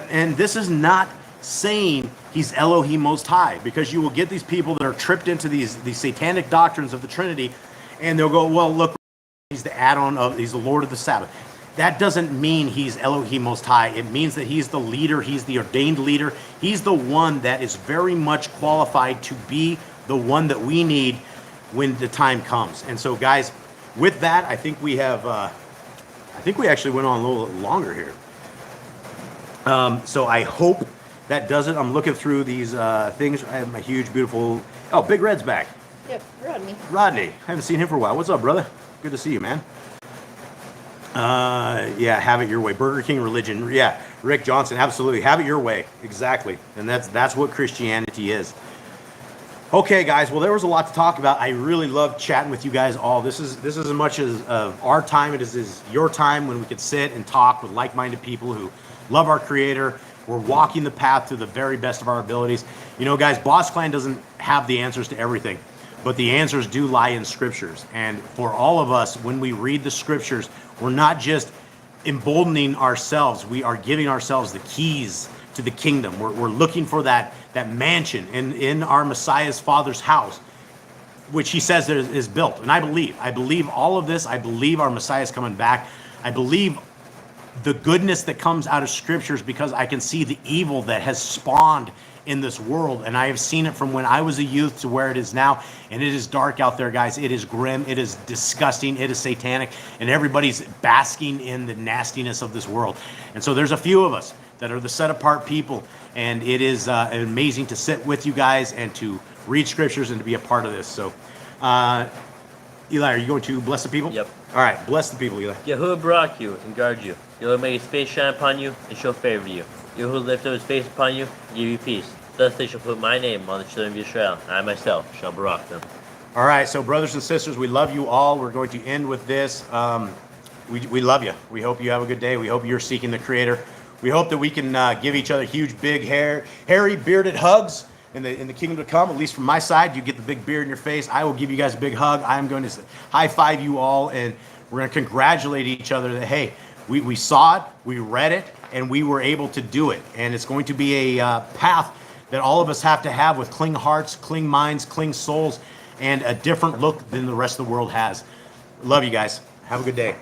And this is not saying he's Elohim Most High, because you will get these people that are tripped into these satanic doctrines of the Trinity, and they'll go, well, look, he's the Lord of the Sabbath. That doesn't mean he's Elohim Most High. It means that he's the leader, he's the ordained leader, he's the one that is very much qualified to be the one that we need when the time comes. And so, guys, with that, I think we have, I think we actually went on a little longer here. So I hope that does it. I'm looking through these things. I have my huge, beautiful, oh, Big Red's back. Yep, Rodney. Rodney, haven't seen him for a while. What's up, brother? Good to see you, man. Yeah, have it your way. Burger King religion. Yeah, Rick Johnson, absolutely. Have it your way. Exactly. And that's what Christianity is. Okay, guys. Well, there was a lot to talk about. I really love chatting with you guys all. This is as much as our time it is your time, when we could sit and talk with like-minded people who love our Creator. We're walking the path to the very best of our abilities. You know, guys, Boss Clan doesn't have the answers to everything, but the answers do lie in Scriptures. And for all of us, when we read the Scriptures, we're not just emboldening ourselves. We are giving ourselves the keys to the kingdom. We're looking for that mansion in our Messiah's Father's house, which he says is built. And I believe all of this. I believe our Messiah is coming back. I believe the goodness that comes out of Scriptures, because I can see the evil that has spawned in this world, and I have seen it from when I was a youth to where it is now, and it is dark out there, guys. It is grim, it is disgusting, it is satanic, and everybody's basking in the nastiness of this world. And so there's a few of us that are the set-apart people, and it is amazing to sit with you guys and to read Scriptures and to be a part of this. So, Eli, are you going to bless the people? Yep. All right, bless the people, Eli. Yahuwah block you and guard you. Yahuwah make his face shine upon you and show favor to you. Yahuwah lift up his face upon you and give you peace. Thus they shall put my name on the children of Israel, and I myself shall barak them. All right, so brothers and sisters, we love you all. We're going to end with this. We love you. We hope you have a good day. We hope you're seeking the Creator. We hope that we can give each other huge, big, hairy, bearded hugs in the kingdom to come. At least from my side, you get the big beard in your face. I will give you guys a big hug. I am going to high five you all, and we're going to congratulate each other that, hey, we saw it, we read it, and we were able to do it. And it's going to be a path that all of us have to have, with clean hearts, clean minds, clean souls, and a different look than the rest of the world has. Love you guys. Have a good day.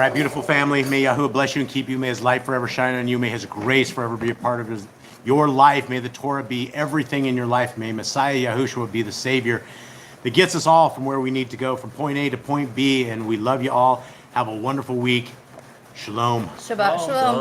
right, beautiful family. May Yahuwah bless you and keep you. May his light forever shine on you. May his grace forever be a part of your life. May the Torah be everything in your life. May Messiah Yahushua be the Savior that gets us all from where we need to go, from point A to point B. And we love you all. Have a wonderful week. Shalom. Shabbat shalom.